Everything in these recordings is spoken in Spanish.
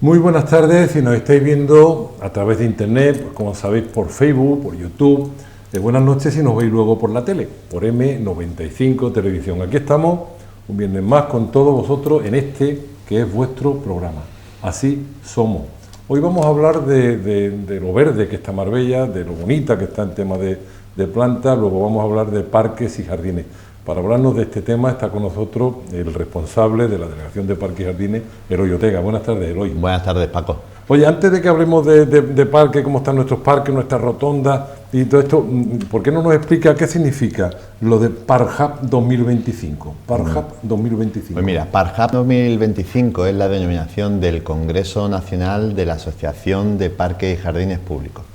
Muy buenas tardes, si nos estáis viendo a través de internet, como sabéis, por Facebook, por YouTube. Buenas noches si nos veis luego por la tele, por M95 Televisión. Aquí estamos un viernes más con todos vosotros en este que es vuestro programa. Así somos. Hoy vamos a hablar de lo verde que está Marbella, de lo bonita que está en tema de plantas, luego vamos a hablar de parques y jardines. Para hablarnos de este tema está con nosotros el responsable de la Delegación de Parques y Jardines, Eloy Ortega. Buenas tardes, Eloy. Buenas tardes, Paco. Oye, antes de que hablemos de parques, cómo están nuestros parques, nuestras rotondas y todo esto, ¿por qué no nos explica qué significa lo de Parhab 2025? Parhab 2025. Pues mira, Parhab 2025 es la denominación del Congreso Nacional de la Asociación de Parques y Jardines Públicos.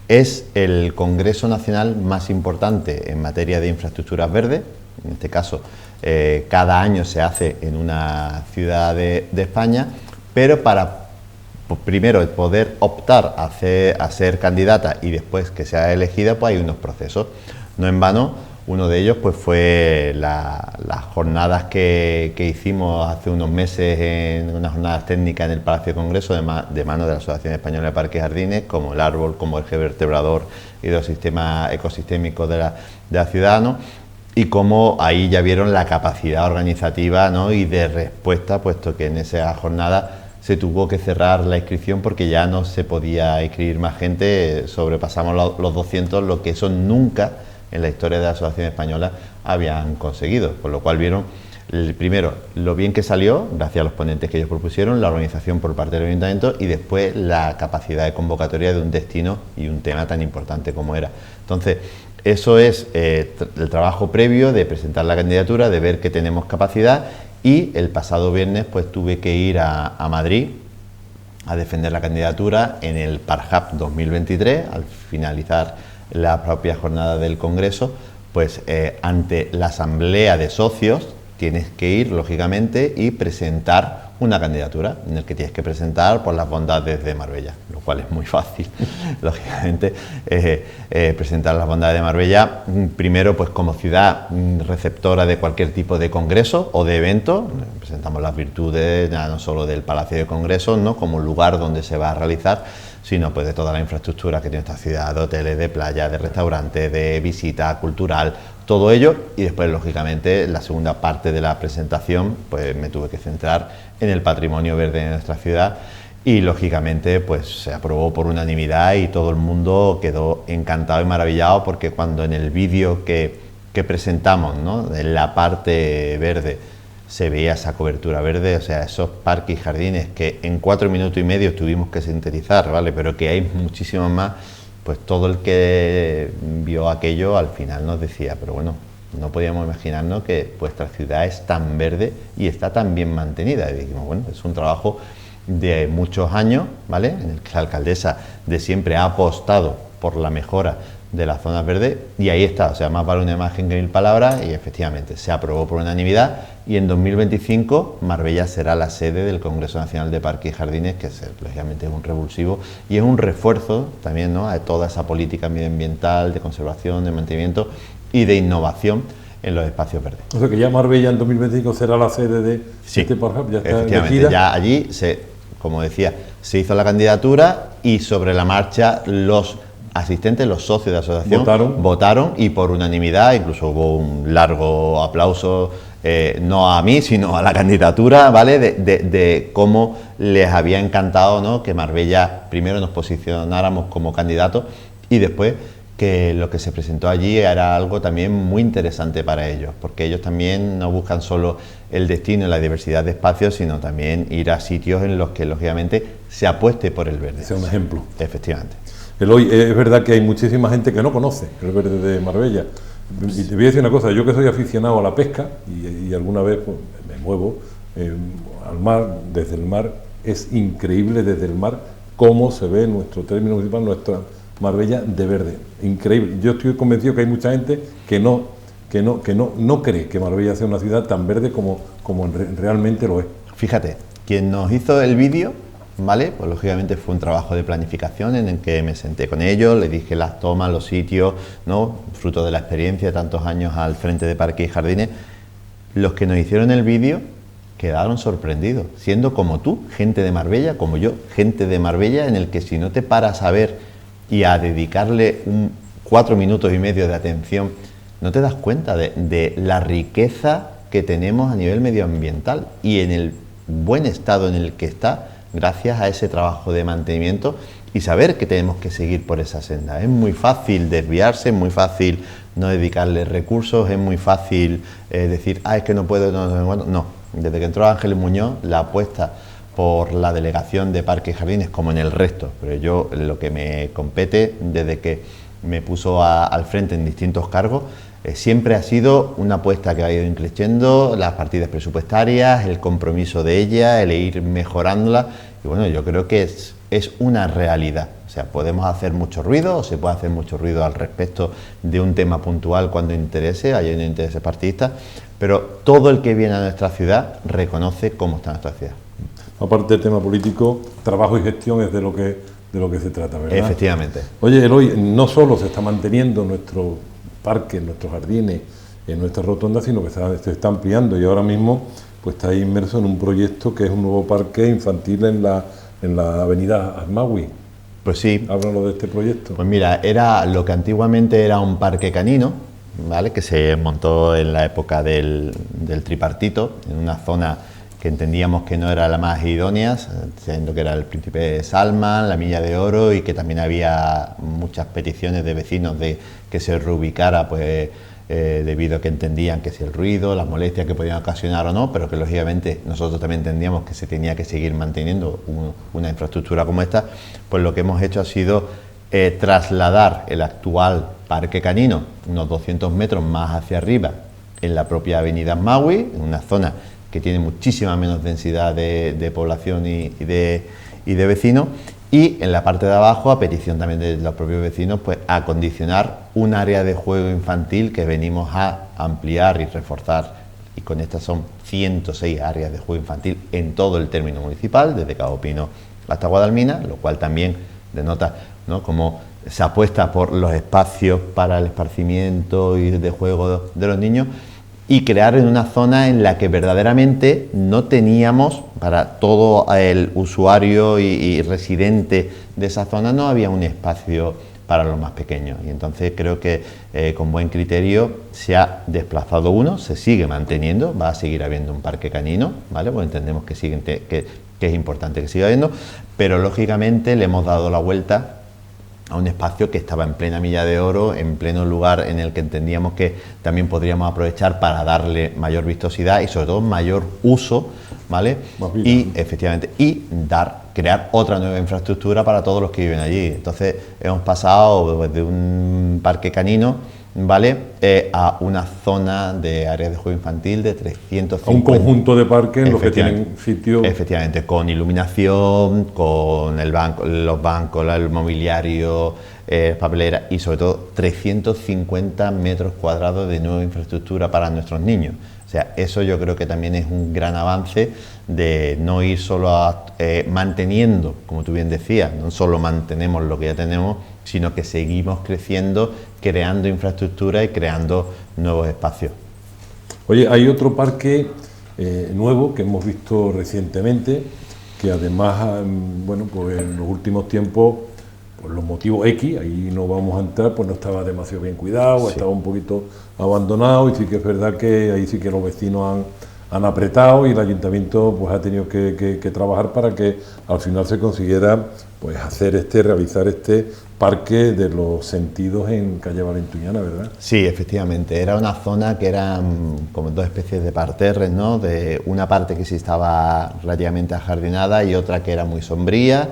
Es el congreso nacional más importante en materia de infraestructuras verdes. En este caso, cada año se hace en una ciudad de España, pero para primero poder optar a ser candidata y después que sea elegida, pues hay unos procesos. No en vano, uno de ellos pues fue las jornadas que hicimos hace unos meses, en unas jornadas técnicas en el Palacio de Congreso de mano de la Asociación Española de Parques y Jardines, como el árbol, como el eje vertebrador y los sistemas ecosistémicos de la ciudad, ¿no? Y cómo ahí ya vieron la capacidad organizativa, ¿no? Y de respuesta, puesto que en esa jornada se tuvo que cerrar la inscripción porque ya no se podía inscribir más gente, sobrepasamos los 200, lo que eso nunca en la historia de la Asociación Española habían conseguido, por lo cual vieron primero lo bien que salió, gracias a los ponentes que ellos propusieron, la organización por parte del Ayuntamiento y después la capacidad de convocatoria de un destino y un tema tan importante como era. Entonces, eso es el trabajo previo de presentar la candidatura, de ver que tenemos capacidad, y el pasado viernes pues tuve que ir a Madrid a defender la candidatura en el Parhab 2023, al finalizar la propia jornada del Congreso, pues ante la asamblea de socios tienes que ir, lógicamente, y presentar una candidatura en el que tienes que presentar por las bondades de Marbella, lo cual es muy fácil, lógicamente, presentar las bondades de Marbella, primero pues como ciudad receptora de cualquier tipo de congreso o de evento. Presentamos las virtudes ya no solo del Palacio de Congresos, ¿no?, como lugar donde se va a realizar, sino pues de toda la infraestructura que tiene esta ciudad, de hoteles, de playas, de restaurantes, de visita cultural, todo ello. Y después, lógicamente, la segunda parte de la presentación, pues me tuve que centrar en el patrimonio verde de nuestra ciudad y, lógicamente, pues se aprobó por unanimidad y todo el mundo quedó encantado y maravillado, porque cuando en el vídeo que presentamos, ¿no?, en la parte verde, se veía esa cobertura verde, o sea, esos parques y jardines que en 4 minutos y medio tuvimos que sintetizar, ¿vale?, pero que hay muchísimos más. Pues todo el que vio aquello al final nos decía, pero bueno, no podíamos imaginarnos que vuestra ciudad es tan verde y está tan bien mantenida. Y dijimos, bueno, es un trabajo de muchos años, ¿vale?, en el que la alcaldesa de siempre ha apostado por la mejora de las zonas verdes, y ahí está, o sea, más vale una imagen que 1000 palabras, y efectivamente se aprobó por unanimidad, y en 2025 Marbella será la sede del Congreso Nacional de Parques y Jardines, que es, lógicamente, un revulsivo y es un refuerzo también, ¿no?, a toda esa política medioambiental, de conservación, de mantenimiento y de innovación en los espacios verdes. O sea que ya Marbella en 2025 será la sede de este Parhab, ya está efectivamente, elegida. Ya allí, como decía, se hizo la candidatura y sobre la marcha los asistentes, los socios de la asociación votaron y por unanimidad, incluso hubo un largo aplauso, no a mí, sino a la candidatura, ¿vale?, de cómo les había encantado, ¿no?, que Marbella primero nos posicionáramos como candidatos y después que lo que se presentó allí era algo también muy interesante para ellos, porque ellos también no buscan solo el destino y la diversidad de espacios, sino también ir a sitios en los que, lógicamente, se apueste por el verde. Sea un ejemplo. Efectivamente. Eloy, es verdad que hay muchísima gente que no conoce el verde de Marbella. Y te voy a decir una cosa, yo que soy aficionado a la pesca y alguna vez pues, me muevo al mar, desde el mar, es increíble desde el mar cómo se ve nuestro término municipal, nuestra Marbella de verde. Increíble. Yo estoy convencido que hay mucha gente que no cree que Marbella sea una ciudad tan verde como realmente lo es. Fíjate, quien nos hizo el vídeo, ¿vale?, pues lógicamente fue un trabajo de planificación en el que me senté con ellos, les dije las tomas, los sitios, ¿no?, fruto de la experiencia de tantos años al frente de Parques y Jardines. Los que nos hicieron el vídeo quedaron sorprendidos, siendo como tú, gente de Marbella, como yo, gente de Marbella, en el que si no te paras a ver y a dedicarle 4 minutos y medio de atención, no te das cuenta de la riqueza que tenemos a nivel medioambiental y en el buen estado en el que está, gracias a ese trabajo de mantenimiento y saber que tenemos que seguir por esa senda. Es muy fácil desviarse, es muy fácil no dedicarle recursos, es muy fácil decir, es que no puedo, no. Desde que entró Ángeles Muñoz, la apuesta por la delegación de Parques y Jardines, como en el resto, pero yo lo que me compete desde que me puso al frente en distintos cargos, siempre ha sido una apuesta que ha ido increciendo, las partidas presupuestarias, el compromiso de ella, el ir mejorándola, y bueno, yo creo que es una realidad. O sea, podemos hacer mucho ruido o se puede hacer mucho ruido al respecto de un tema puntual cuando interese, hay un interés partidista, pero todo el que viene a nuestra ciudad reconoce cómo está nuestra ciudad. Aparte del tema político, trabajo y gestión es de lo que se trata, ¿verdad? Efectivamente. Oye, Eloy, no solo se está manteniendo nuestro parque, nuestros jardines, en nuestra rotonda, sino que se está ampliando y ahora mismo pues está inmerso en un proyecto que es un nuevo parque infantil en la avenida Asmagui. Pues sí. Háblanos de este proyecto. Pues mira, era lo que antiguamente era un parque canino, ¿vale? Que se montó en la época del tripartito, en una zona que entendíamos que no era la más idónea, siendo que era el Príncipe Salman, la Milla de Oro, y que también había muchas peticiones de vecinos de que se reubicara, pues debido a que entendían que si el ruido, las molestias que podían ocasionar o no, pero que lógicamente nosotros también entendíamos que se tenía que seguir manteniendo una infraestructura como esta, pues lo que hemos hecho ha sido trasladar el actual parque canino unos 200 metros más hacia arriba en la propia avenida Asmagui, en una zona que tiene muchísima menos densidad de población y de vecinos, y en la parte de abajo, a petición también de los propios vecinos, pues acondicionar un área de juego infantil que venimos a ampliar y reforzar, y con estas son 106 áreas de juego infantil en todo el término municipal, desde Cabo Pino hasta Guadalmina, lo cual también denota, ¿no?, cómo se apuesta por los espacios para el esparcimiento y de juego de los niños, y crear en una zona en la que verdaderamente no teníamos, para todo el usuario y residente de esa zona, no había un espacio para los más pequeños. Y entonces creo que con buen criterio se ha desplazado uno, se sigue manteniendo, va a seguir habiendo un parque canino, ¿vale? Pues entendemos que es importante que siga habiendo, pero lógicamente le hemos dado la vuelta a un espacio que estaba en plena Milla de Oro, en pleno lugar en el que entendíamos que también podríamos aprovechar para darle mayor vistosidad y sobre todo mayor uso, ¿vale? Y efectivamente, crear otra nueva infraestructura para todos los que viven allí. Entonces hemos pasado de un parque canino, ¿vale?, a una zona de áreas de juego infantil de 350. A un conjunto de parques en los que tienen sitio. Efectivamente, con iluminación, con los bancos, el mobiliario, papelera y sobre todo 350 metros cuadrados de nueva infraestructura para nuestros niños. O sea, eso yo creo que también es un gran avance de no ir solo manteniendo, como tú bien decías, no solo mantenemos lo que ya tenemos, sino que seguimos creciendo, creando infraestructura y creando nuevos espacios. Oye, hay otro parque nuevo que hemos visto recientemente, que además, bueno, pues en los últimos tiempos, por los motivos X, ahí no vamos a entrar, pues no estaba demasiado bien cuidado, sí, estaba un poquito abandonado, y sí que es verdad que ahí sí que los vecinos han apretado y el ayuntamiento pues ha tenido que trabajar para que al final se consiguiera pues realizar este parque de los sentidos en calle Valentuñana, ¿verdad? Sí, efectivamente, era una zona que eran como dos especies de parterres, ¿no? De una parte que sí estaba relativamente ajardinada y otra que era muy sombría,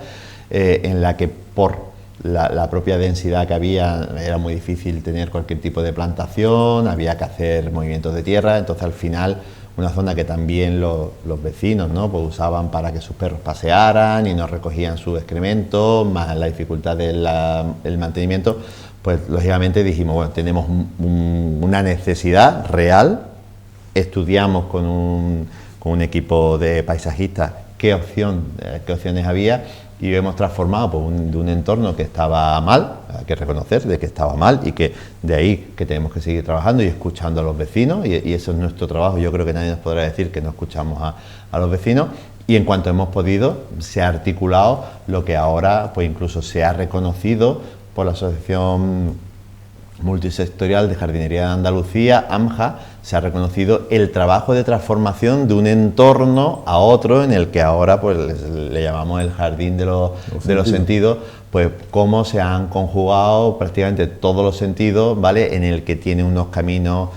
en la que por la propia densidad que había era muy difícil tener cualquier tipo de plantación, había que hacer movimientos de tierra, entonces al final una zona que también los vecinos, ¿no?, pues usaban para que sus perros pasearan y no recogían sus excrementos, más la dificultad del mantenimiento, pues lógicamente dijimos, bueno, tenemos una necesidad real, estudiamos con un equipo de paisajistas qué opciones había, y hemos transformado pues, de un entorno que estaba mal, hay que reconocer de que estaba mal y que de ahí que tenemos que seguir trabajando y escuchando a los vecinos y eso es nuestro trabajo. Yo creo que nadie nos podrá decir que no escuchamos a los vecinos y en cuanto hemos podido se ha articulado lo que ahora pues incluso se ha reconocido por la Asociación Multisectorial de Jardinería de Andalucía, AMJA, se ha reconocido el trabajo de transformación de un entorno a otro en el que ahora pues le llamamos el jardín de los sentidos, pues cómo se han conjugado prácticamente todos los sentidos, ¿vale? En el que tiene unos caminos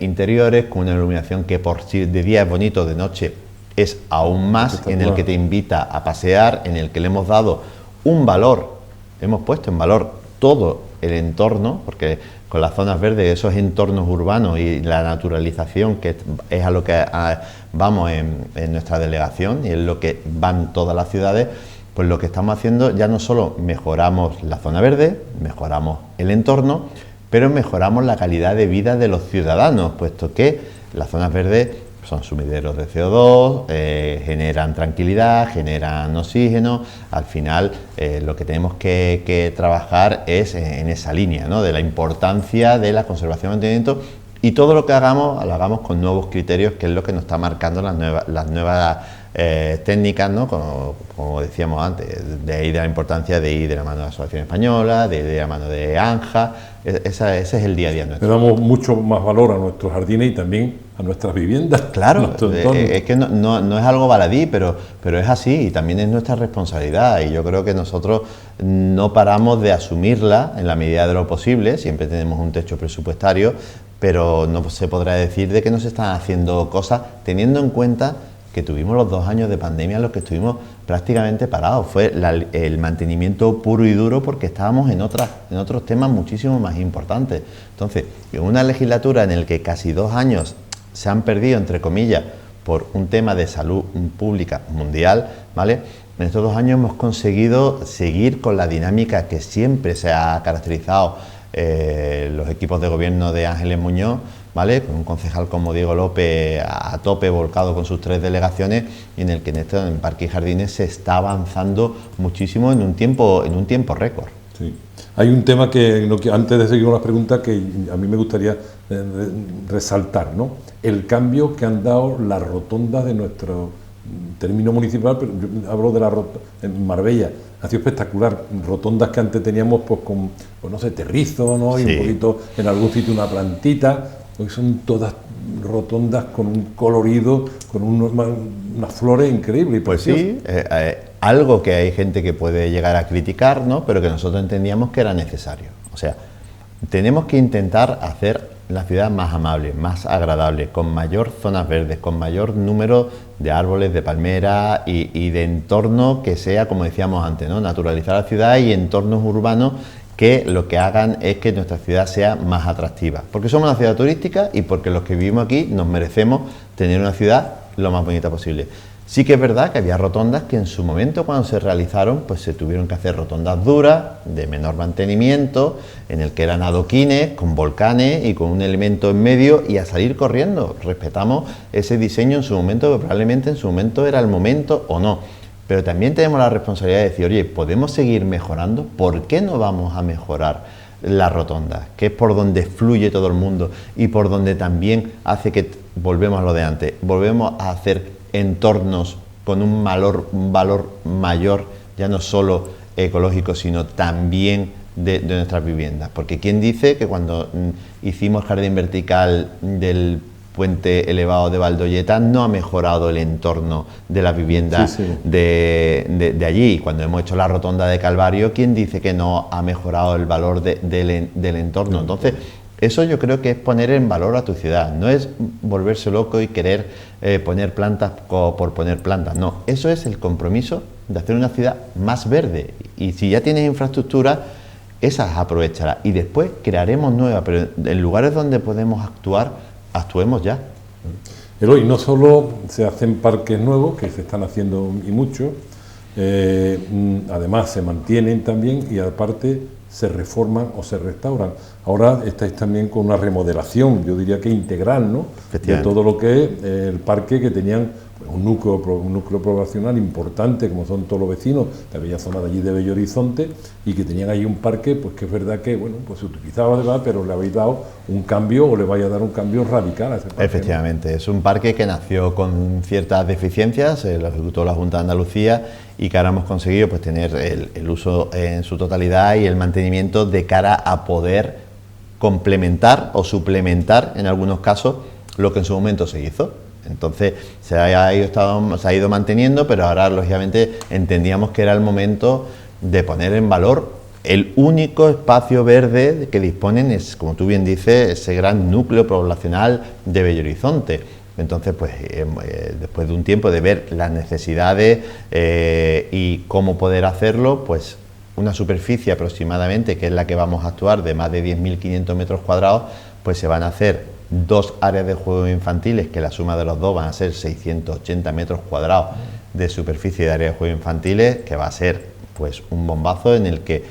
interiores con una iluminación que por si de día es bonito, de noche es aún más, en el que te invita a pasear, en el que le hemos dado un valor, hemos puesto en valor todo el entorno, porque con las zonas verdes, esos entornos urbanos y la naturalización, que es a lo que vamos en nuestra delegación y es lo que van todas las ciudades, pues lo que estamos haciendo ya no solo mejoramos la zona verde, mejoramos el entorno, pero mejoramos la calidad de vida de los ciudadanos, puesto que las zonas verdes son sumideros de CO2, generan tranquilidad, generan oxígeno. Al final lo que tenemos que trabajar es en esa línea, ¿no? De la importancia de la conservación y mantenimiento, y todo lo que hagamos, lo hagamos con nuevos criterios, que es lo que nos está marcando las nuevas técnicas, ¿no? Como decíamos antes, de ahí de la importancia de ir de la mano de la Asociación Española, de ir de la mano de ANJA. Ese es el día a día nuestro. Le damos mucho más valor a nuestros jardines y también a nuestras viviendas. Claro, es que no es algo baladí, pero es así y también es nuestra responsabilidad, y yo creo que nosotros no paramos de asumirla en la medida de lo posible. Siempre tenemos un techo presupuestario, pero no se podrá decir de que no se están haciendo cosas, teniendo en cuenta que tuvimos los 2 años de pandemia en los que estuvimos prácticamente parados. Fue el mantenimiento puro y duro, porque estábamos en otros temas muchísimo más importantes. Entonces, en una legislatura en la que casi 2 años se han perdido, entre comillas, por un tema de salud pública mundial, ¿vale? En estos 2 años hemos conseguido seguir con la dinámica que siempre se ha caracterizado los equipos de gobierno de Ángeles Muñoz, ¿vale? Con un concejal como Diego López a tope, volcado con sus 3 delegaciones, y en el que en Parque y Jardines se está avanzando muchísimo en un tiempo récord. Sí. Hay un tema que antes de seguir con las preguntas, que a mí me gustaría resaltar, ¿no? El cambio que han dado las rotondas de nuestro término municipal, pero yo hablo de la rotonda en Marbella. Ha sido espectacular. Rotondas que antes teníamos pues con, pues no sé, terrizo, ¿no? Y sí, un poquito, en algún sitio una plantita. Hoy son todas rotondas con un colorido, con unas flores increíbles. Pues sí, algo que hay gente que puede llegar a criticar, ¿no? Pero que nosotros entendíamos que era necesario. O sea, tenemos que intentar hacer la ciudad más amable, más agradable, con mayor zonas verdes, con mayor número de árboles, de palmeras y de entorno que sea, como decíamos antes, ¿no? Naturalizar la ciudad y entornos urbanos que lo que hagan es que nuestra ciudad sea más atractiva, porque somos una ciudad turística y porque los que vivimos aquí nos merecemos tener una ciudad lo más bonita posible. Sí que es verdad que había rotondas que en su momento, cuando se realizaron, pues se tuvieron que hacer rotondas duras, de menor mantenimiento, en el que eran adoquines, con volcanes y con un elemento en medio, y a salir corriendo. Respetamos ese diseño en su momento, que probablemente en su momento era el momento o no. Pero también tenemos la responsabilidad de decir, oye, ¿podemos seguir mejorando? ¿Por qué no vamos a mejorar la rotonda? Que es por donde fluye todo el mundo y por donde también hace que, volvemos a lo de antes, volvemos a hacer entornos con un valor mayor, ya no solo ecológico, sino también de nuestras viviendas. Porque ¿quién dice que cuando hicimos el jardín vertical del puente elevado de Valdoyeta no ha mejorado el entorno de las viviendas sí, sí, de allí? Cuando hemos hecho la rotonda de Calvario, ¿quién dice que no ha mejorado el valor del entorno? Entonces, eso yo creo que es poner en valor a tu ciudad, no es volverse loco y querer poner plantas por poner plantas, no, eso es el compromiso de hacer una ciudad más verde, y si ya tienes infraestructura, esas aprovecharás y después crearemos nuevas, pero en lugares donde podemos actuar, actuemos ya. Eloy, no solo se hacen parques nuevos, que se están haciendo y mucho, además se mantienen también y aparte se reforman o se restauran. Ahora estáis también con una remodelación, yo diría que integral, ¿no?, de todo lo que es el parque, que tenían pues, un núcleo poblacional importante, como son todos los vecinos de aquella zona de allí de Bello Horizonte, y que tenían ahí un parque, pues que es verdad que, bueno, pues se utilizaba de verdad, pero le habéis dado un cambio, o le vais a dar un cambio radical a ese parque. Efectivamente, es un parque que nació con ciertas deficiencias, lo ejecutó la Junta de Andalucía, y que ahora hemos conseguido pues tener el uso en su totalidad y el mantenimiento de cara a poder complementar o suplementar en algunos casos lo que en su momento se hizo. Entonces se ha ido manteniendo, pero ahora lógicamente entendíamos que era el momento de poner en valor el único espacio verde que disponen, es, como tú bien dices, ese gran núcleo poblacional de Bello Horizonte. Entonces, pues después de un tiempo de ver las necesidades y cómo poder hacerlo, pues una superficie aproximadamente, que es la que vamos a actuar, de más de 10.500 metros cuadrados, pues se van a hacer 2 áreas de juegos infantiles, que la suma de los dos van a ser 680 metros cuadrados de superficie de área de juegos infantiles, que va a ser pues un bombazo, en el que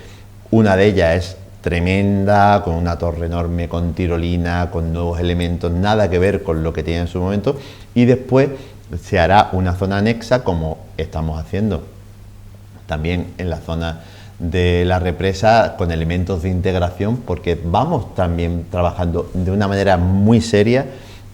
una de ellas es tremenda, con una torre enorme, con tirolina, con nuevos elementos, nada que ver con lo que tenía en su momento, y después se hará una zona anexa, como estamos haciendo también en la zona de la represa, con elementos de integración, porque vamos también trabajando de una manera muy seria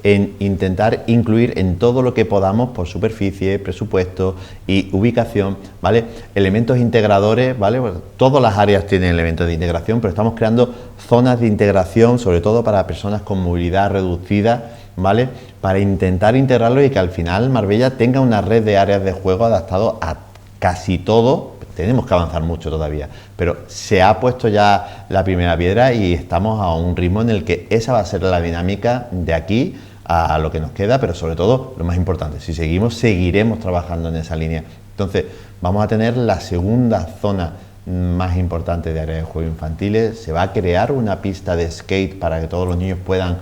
en intentar incluir en todo lo que podamos, por superficie, presupuesto y ubicación, ¿vale?, elementos integradores, ¿vale? Pues todas las áreas tienen elementos de integración, pero estamos creando zonas de integración, sobre todo para personas con movilidad reducida, ¿vale?, para intentar integrarlo y que al final Marbella tenga una red de áreas de juego adaptado a casi todo. Tenemos que avanzar mucho todavía, pero se ha puesto ya la primera piedra y estamos a un ritmo en el que esa va a ser la dinámica de aquí a lo que nos queda, pero sobre todo, lo más importante, si seguimos, seguiremos trabajando en esa línea. Entonces, vamos a tener la segunda zona más importante de área de juegos infantiles. Se va a crear una pista de skate para que todos los niños puedan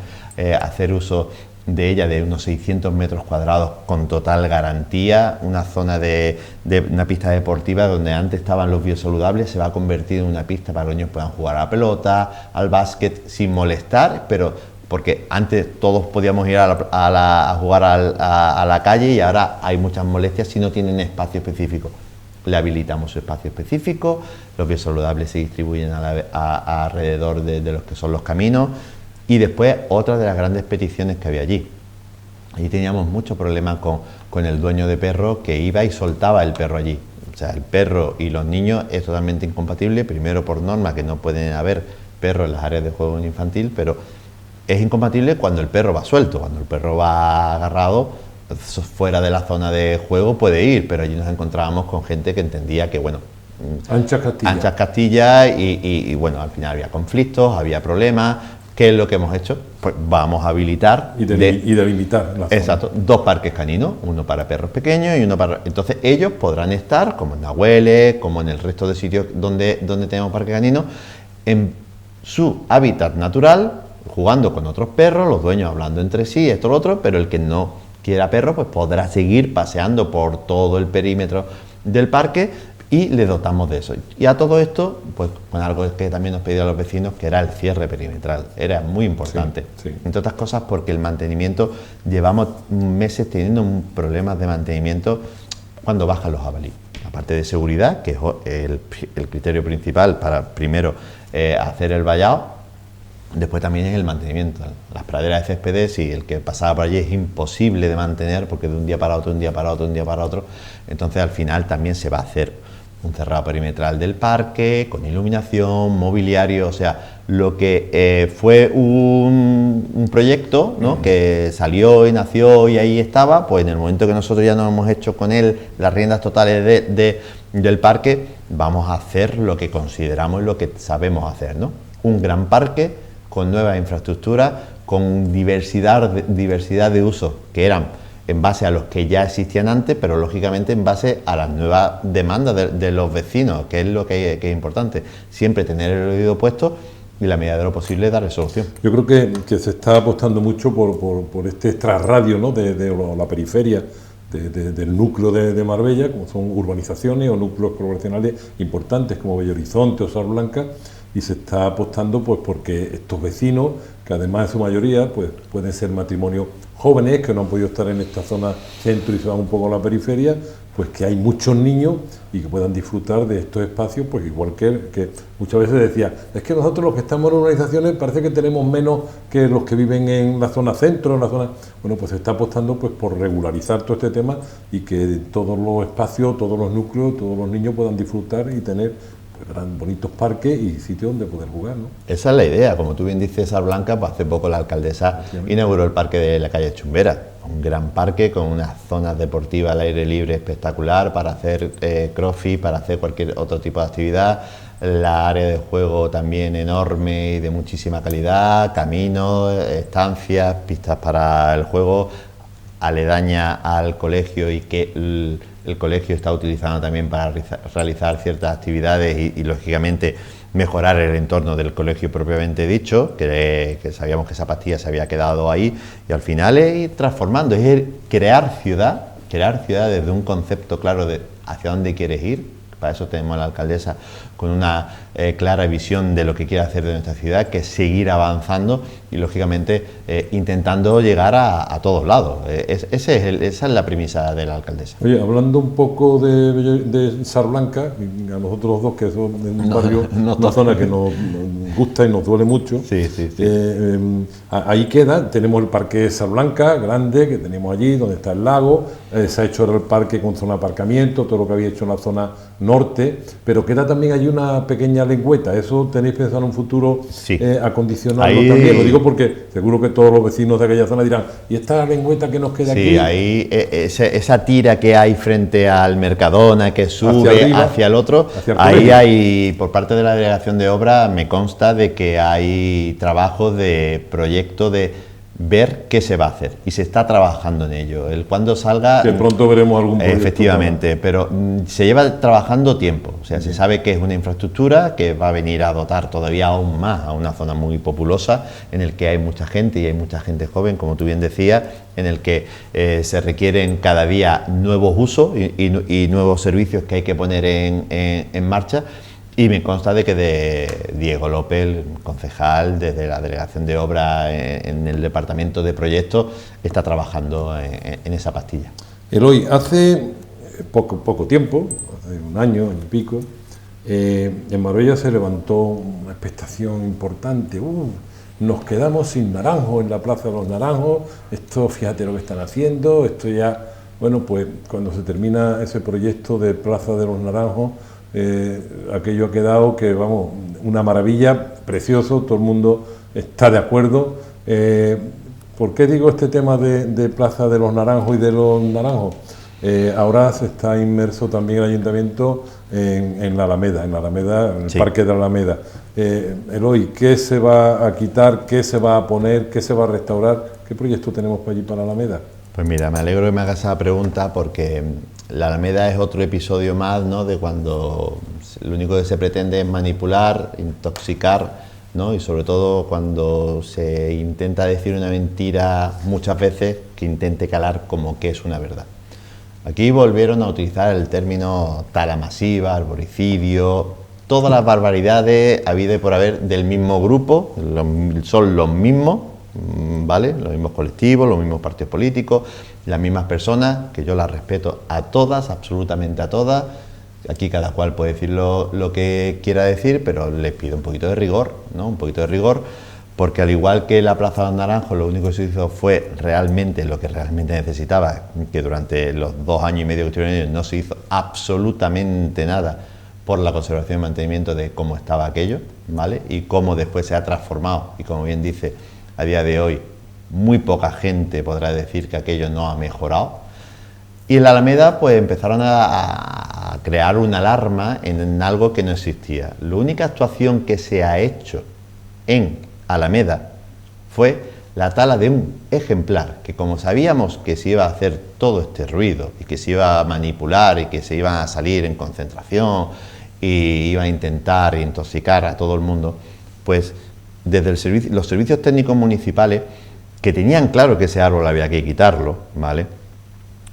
hacer uso de ella, de unos 600 metros cuadrados con total garantía. Una zona de una pista deportiva donde antes estaban los biosaludables, se va a convertir en una pista para que los niños puedan jugar a la pelota, al básquet, sin molestar, pero porque antes todos podíamos ir a jugar a la calle, y ahora hay muchas molestias si no tienen espacio específico. Le habilitamos su espacio específico, los biosaludables se distribuyen alrededor de los que son los caminos. Y después, otra de las grandes peticiones que había allí. Allí teníamos muchos problemas con el dueño de perro, que iba y soltaba el perro allí. O sea, el perro y los niños es totalmente incompatible, primero por norma, que no pueden haber perros en las áreas de juego infantil, pero es incompatible cuando el perro va suelto, cuando el perro va agarrado, fuera de la zona de juego puede ir, pero allí nos encontrábamos con gente que entendía que, bueno, Anchas Castilla y bueno, al final había conflictos, había problemas. ¿Qué es lo que hemos hecho? Pues vamos a habilitar y delimitar la zona. Exacto, 2 parques caninos, uno para perros pequeños y uno para... Entonces ellos podrán estar, como en Nahueles, como en el resto de sitios donde tenemos parques caninos, en su hábitat natural, jugando con otros perros, los dueños hablando entre sí, esto, lo otro, pero el que no quiera perro, pues podrá seguir paseando por todo el perímetro del parque, y le dotamos de eso. Y a todo esto, pues con algo que también nos pedían los vecinos, que era el cierre perimetral. Era muy importante. Sí, sí. Entre otras cosas porque el mantenimiento, llevamos meses teniendo problemas de mantenimiento cuando bajan los jabalíes. Aparte de seguridad, que es el criterio principal para primero hacer el vallado, después también es el mantenimiento. Las praderas de césped, si el que pasaba por allí es imposible de mantener, porque de un día para otro, un día para otro, un día para otro, entonces al final también se va a hacer un cerrado perimetral del parque, con iluminación, mobiliario, o sea, lo que fue un proyecto, ¿no?, que salió y nació y ahí estaba, pues en el momento que nosotros ya nos hemos hecho con él las riendas totales del parque, vamos a hacer lo que consideramos y lo que sabemos hacer, ¿no? Un gran parque con nuevas infraestructuras, con diversidad de usos que eran en base a los que ya existían antes, pero lógicamente en base a las nuevas demandas de los vecinos, que es lo que es importante, siempre tener el oído puesto y la medida de lo posible dar resolución. Yo creo que se está apostando mucho por este extrarradio, ¿no?, de la periferia del núcleo de Marbella, como son urbanizaciones o núcleos poblacionales importantes como Bello Horizonte o Sal Blanca, y se está apostando pues porque estos vecinos, que además en su mayoría pues pueden ser matrimonios jóvenes que no han podido estar en esta zona centro y se van un poco a la periferia, pues que hay muchos niños y que puedan disfrutar de estos espacios, pues igual que muchas veces decía, es que nosotros los que estamos en urbanizaciones parece que tenemos menos que los que viven en la zona centro, en la zona... Bueno, pues se está apostando pues por regularizar todo este tema y que todos los espacios, todos los núcleos, todos los niños puedan disfrutar y tener pues, bonitos parques y sitios donde poder jugar, ¿no? Esa es la idea, como tú bien dices, Blanca, pues hace poco la alcaldesa inauguró el parque de la calle Chumbera, un gran parque con unas zonas deportivas al aire libre espectacular para hacer crossfit, para hacer cualquier otro tipo de actividad, la área de juego también enorme y de muchísima calidad, caminos, estancias, pistas para el juego, aledaña al colegio y que el colegio está utilizando también para realizar ciertas actividades y lógicamente mejorar el entorno del colegio propiamente dicho, que sabíamos que esa pastilla se había quedado ahí, y al final es ir transformando, es ir crear ciudad desde un concepto claro de hacia dónde quieres ir. Para eso tenemos a la alcaldesa con una clara visión de lo que quiere hacer de nuestra ciudad, que es seguir avanzando y lógicamente intentando llegar a todos lados. Esa es la premisa de la alcaldesa. Oye, hablando un poco de Sarblanca, a nosotros los dos que somos de un barrio, una zona que nos gusta y nos duele mucho, sí. Ahí queda, tenemos el parque Sarblanca, grande, que tenemos allí, donde está el lago, se ha hecho ahora el parque con zona de aparcamiento, todo lo que había hecho en la zona norte, pero queda también allí una pequeña lengüeta. ¿Eso tenéis pensado en un futuro acondicionarlo ahí también? Lo digo porque seguro que todos los vecinos de aquella zona dirán, ¿y esta lengüeta que nos queda aquí? Sí, ahí esa tira que hay frente al Mercadona que sube hacia el otro, ahí hay, por parte de la delegación de obra, me consta de que hay trabajo de proyecto de ver qué se va a hacer y se está trabajando en ello. Cuando salga... Que pronto veremos algún proyecto. Efectivamente, pero se lleva trabajando tiempo. O sea, se sabe que es una infraestructura que va a venir a dotar todavía aún más a una zona muy populosa en el que hay mucha gente y hay mucha gente joven, como tú bien decías, en el que se requieren cada día nuevos usos y nuevos servicios que hay que poner en marcha. Y me consta de que de Diego López, concejal desde la Delegación de Obra en el Departamento de Proyectos, está trabajando en esa pastilla. Eloy, hace poco tiempo, hace un año y pico, en Marbella se levantó una expectación importante. Nos quedamos sin naranjos en la Plaza de los Naranjos, esto fíjate lo que están haciendo, esto ya... Bueno, pues cuando se termina ese proyecto de Plaza de los Naranjos, aquello ha quedado que, vamos, una maravilla, precioso, todo el mundo está de acuerdo. ¿Por qué digo este tema de Plaza de los Naranjos y de los Naranjos? Ahora se está inmerso también el Ayuntamiento en la Alameda, en el Parque de la Alameda. Eloy, ¿qué se va a quitar? ¿Qué se va a poner? ¿Qué se va a restaurar? ¿Qué proyecto tenemos para allí, para la Alameda? Pues mira, me alegro que me hagas esa pregunta porque la Alameda es otro episodio más, ¿no?, de cuando lo único que se pretende es manipular, intoxicar, ¿no?, y sobre todo cuando se intenta decir una mentira muchas veces que intente calar como que es una verdad. Aquí volvieron a utilizar el término tala masiva, arboricidio, todas las barbaridades habidas y por haber del mismo grupo, son los mismos, ¿vale?, los mismos colectivos, los mismos partidos políticos, las mismas personas, que yo las respeto a todas, absolutamente a todas. Aquí cada cual puede decir lo que quiera decir, pero les pido un poquito de rigor, ¿no?, un poquito de rigor, porque al igual que la Plaza de los Naranjos, lo único que se hizo fue realmente lo que realmente necesitaba, que durante los 2 años y medio que estuvieron ellos no se hizo absolutamente nada por la conservación y mantenimiento de cómo estaba aquello, ¿vale?, y cómo después se ha transformado, y como bien dice, a día de hoy muy poca gente podrá decir que aquello no ha mejorado. Y en la Alameda pues empezaron a crear una alarma en algo que no existía. La única actuación que se ha hecho en Alameda fue la tala de un ejemplar, que como sabíamos que se iba a hacer todo este ruido y que se iba a manipular y que se iban a salir en concentración y iban a intentar intoxicar a todo el mundo, pues desde los servicios técnicos municipales, que tenían claro que ese árbol había que quitarlo, ¿vale?,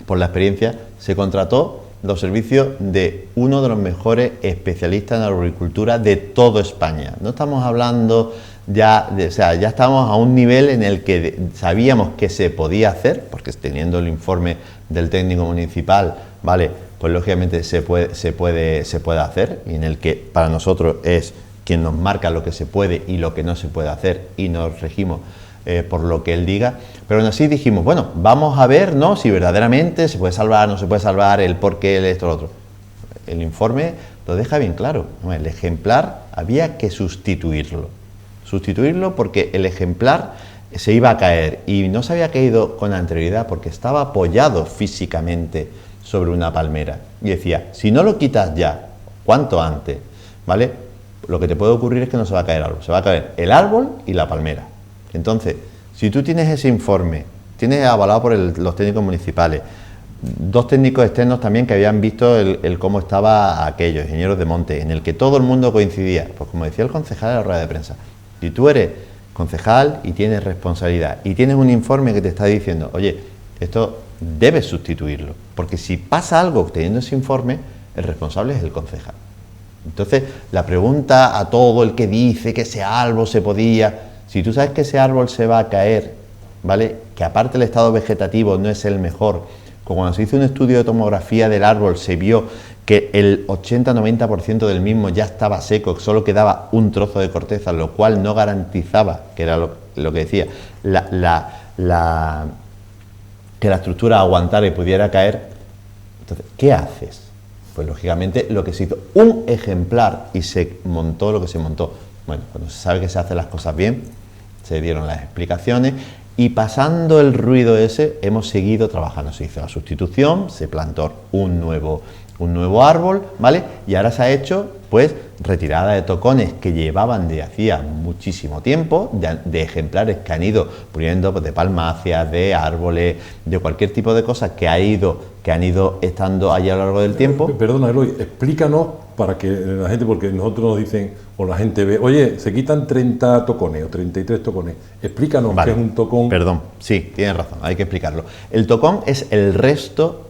por la experiencia, se contrató los servicios de uno de los mejores especialistas en arboricultura de toda España. No estamos hablando ya ya estamos a un nivel en el que sabíamos que se podía hacer, porque teniendo el informe del técnico municipal, ¿vale? Pues lógicamente se puede hacer, y en el que para nosotros es quien nos marca lo que se puede y lo que no se puede hacer, y nos regimos por lo que él diga. Pero aún así dijimos, bueno, vamos a ver, ¿no?, si verdaderamente se puede salvar, no se puede salvar, el por qué, esto, lo otro. El informe lo deja bien claro. El ejemplar había que sustituirlo porque el ejemplar se iba a caer, y no se había caído con anterioridad porque estaba apoyado físicamente sobre una palmera, y decía, si no lo quitas ya, cuanto antes, ¿vale?, lo que te puede ocurrir es que no se va a caer el árbol, se va a caer el árbol y la palmera. Entonces, si tú tienes ese informe, tienes avalado por los técnicos municipales, 2 técnicos externos también que habían visto el cómo estaba aquello, ingenieros de monte, en el que todo el mundo coincidía, pues como decía el concejal en la rueda de prensa, si tú eres concejal y tienes responsabilidad y tienes un informe que te está diciendo, oye, esto debes sustituirlo, porque si pasa algo teniendo ese informe, el responsable es el concejal. Entonces, la pregunta a todo el que dice que ese árbol se podía, si tú sabes que ese árbol se va a caer, ¿vale?, que aparte el estado vegetativo no es el mejor, cuando se hizo un estudio de tomografía del árbol se vio que el 80-90% del mismo ya estaba seco, solo quedaba un trozo de corteza, lo cual no garantizaba, que era lo que decía, que la estructura aguantara y pudiera caer. Entonces, ¿qué haces? Pues lógicamente lo que se hizo, un ejemplar, y se montó lo que se montó. Bueno, cuando se sabe que se hacen las cosas bien, se dieron las explicaciones, y pasando el ruido ese, hemos seguido trabajando. Se hizo la sustitución, se plantó un nuevo árbol, ¿vale? Y ahora se ha hecho, pues, retirada de tocones que llevaban de hacía muchísimo tiempo, de ejemplares que han ido poniendo, pues, de palmáceas, de árboles, de cualquier tipo de cosas que han ido estando allí a lo largo del tiempo. Perdona, Eloy, explícanos para que la gente, porque nosotros nos dicen, o la gente ve, oye, se quitan 30 tocones o 33 tocones. Explícanos, vale, qué es un tocón. Perdón, sí, tienes razón, hay que explicarlo. El tocón es el resto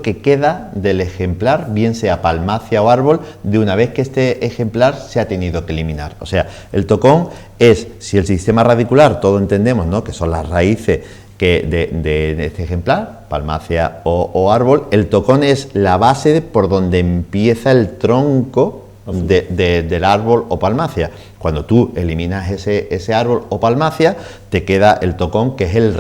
que queda del ejemplar, bien sea palmacia o árbol, de una vez que este ejemplar se ha tenido que eliminar. O sea, el tocón es, si el sistema radicular, todo entendemos, ¿no?, que son las raíces de este ejemplar, palmacia o árbol, el tocón es la base por donde empieza el tronco del árbol o palmacia. Cuando tú eliminas ese árbol o palmacia, te queda el tocón, que es el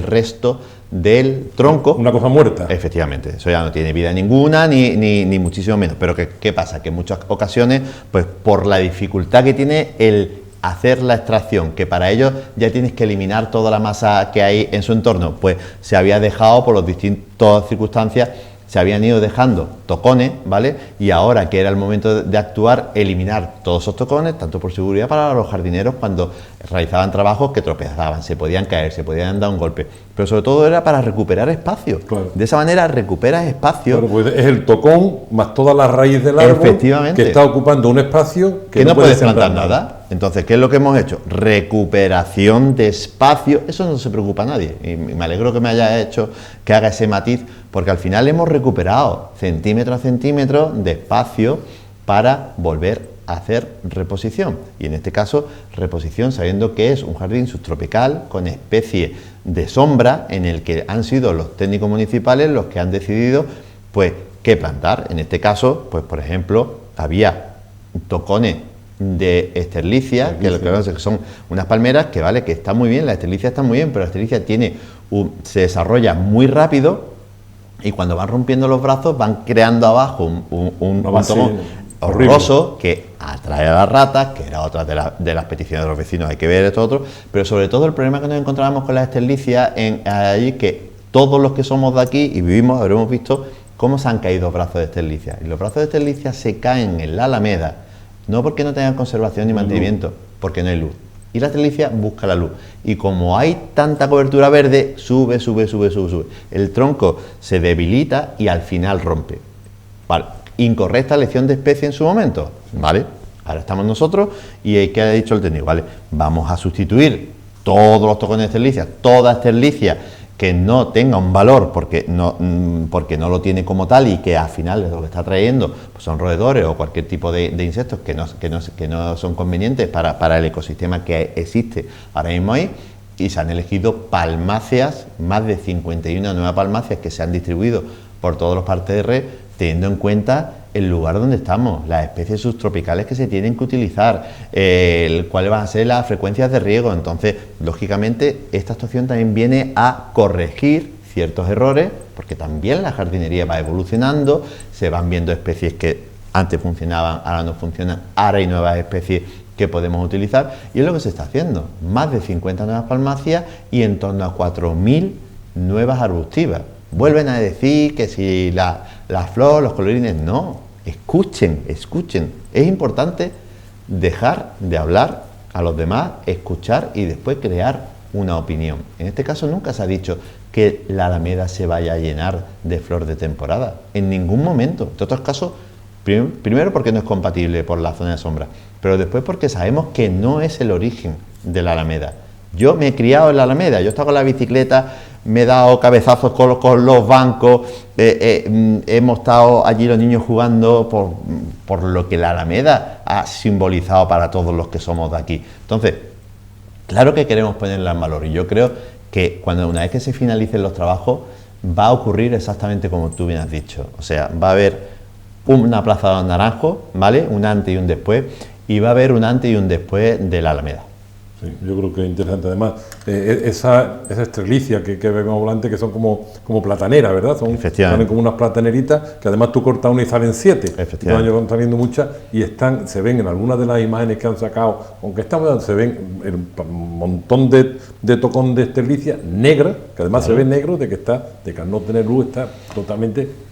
resto del tronco. Una cosa muerta. Efectivamente, eso ya no tiene vida ninguna, ni muchísimo menos. Pero ¿qué pasa? Que en muchas ocasiones, pues por la dificultad que tiene el hacer la extracción, que para ello ya tienes que eliminar toda la masa que hay en su entorno, pues se había dejado, por las distintas circunstancias, se habían ido dejando tocones, ¿vale? Y ahora que era el momento de actuar, eliminar todos esos tocones, tanto por seguridad para los jardineros cuando realizaban trabajos que tropezaban, se podían caer, se podían dar un golpe, pero sobre todo era para recuperar espacio. Claro. De esa manera recuperas espacio. Claro, pues es el tocón más toda la raíz del árbol, efectivamente, que está ocupando un espacio que no puedes plantar nada. Entonces, ¿qué es lo que hemos hecho? Recuperación de espacio. Eso no se preocupa a nadie. Y me alegro que me haya hecho que haga ese matiz, porque al final hemos recuperado centímetro a centímetro de espacio para volver a hacer reposición. Y en este caso, reposición sabiendo que es un jardín subtropical con especie de sombra, en el que han sido los técnicos municipales los que han decidido, pues, qué plantar. En este caso, pues, por ejemplo, había tocones de esterlicia, que son unas palmeras que, vale, que está muy bien, la esterlicia está muy bien, pero la esterlicia se desarrolla muy rápido, y cuando van rompiendo los brazos van creando abajo un tocón horroroso que atrae a las ratas, que era otra de las peticiones de los vecinos, hay que ver esto otro, pero sobre todo el problema que nos encontrábamos con la esterlicia allí, que todos los que somos de aquí y vivimos habremos visto cómo se han caído brazos de esterlicia, y los brazos de esterlicia se caen en la alameda, no porque no tengan conservación ni mantenimiento, porque no hay luz. Y la esterlicia busca la luz. Y como hay tanta cobertura verde, sube. El tronco se debilita y al final rompe. Vale. Incorrecta elección de especie en su momento. Vale. Ahora estamos nosotros y ¿qué ha dicho el técnico? Vale. Vamos a sustituir todos los tocones de esterlicia, toda esterlicia que no tenga un valor porque no lo tiene como tal y que al final lo que está trayendo pues son roedores o cualquier tipo de insectos que no son convenientes para el ecosistema que existe ahora mismo ahí, y se han elegido palmáceas, más de 51 nuevas palmáceas que se han distribuido por todos los parques de red, teniendo en cuenta el lugar donde estamos, las especies subtropicales que se tienen que utilizar, cuáles van a ser las frecuencias de riego. Entonces, lógicamente, esta actuación también viene a corregir ciertos errores, porque también la jardinería va evolucionando, se van viendo especies que antes funcionaban, ahora no funcionan, ahora hay nuevas especies que podemos utilizar, y es lo que se está haciendo, más de 50 nuevas palmáceas y en torno a 4.000 nuevas arbustivas. Vuelven a decir que si la flor, los colorines, no, escuchen, es importante dejar de hablar a los demás, escuchar y después crear una opinión. En este caso nunca se ha dicho que la alameda se vaya a llenar de flor de temporada, en ningún momento. En otros casos, primero porque no es compatible por la zona de sombra, pero después porque sabemos que no es el origen de la alameda. Yo me he criado en la alameda, yo he estado con la bicicleta, me he dado cabezazos con los bancos, hemos estado allí los niños jugando por lo que la alameda ha simbolizado para todos los que somos de aquí. Entonces, claro que queremos ponerla en valor, y yo creo que una vez que se finalicen los trabajos va a ocurrir exactamente como tú bien has dicho. O sea, va a haber una plaza de los naranjos, ¿vale? Un antes y un después, y va a haber un antes y un después de la alameda. Sí, yo creo que es interesante. Además, esa estrelicia que vemos volante, que son como plataneras, ¿verdad? Salen como unas plataneritas, que además tú cortas una y salen 7. Estos años van saliendo muchas, y se ven en algunas de las imágenes que han sacado, aunque se ven un montón de tocón de estrelicia negra, que además se ve negro de que al no tener luz está totalmente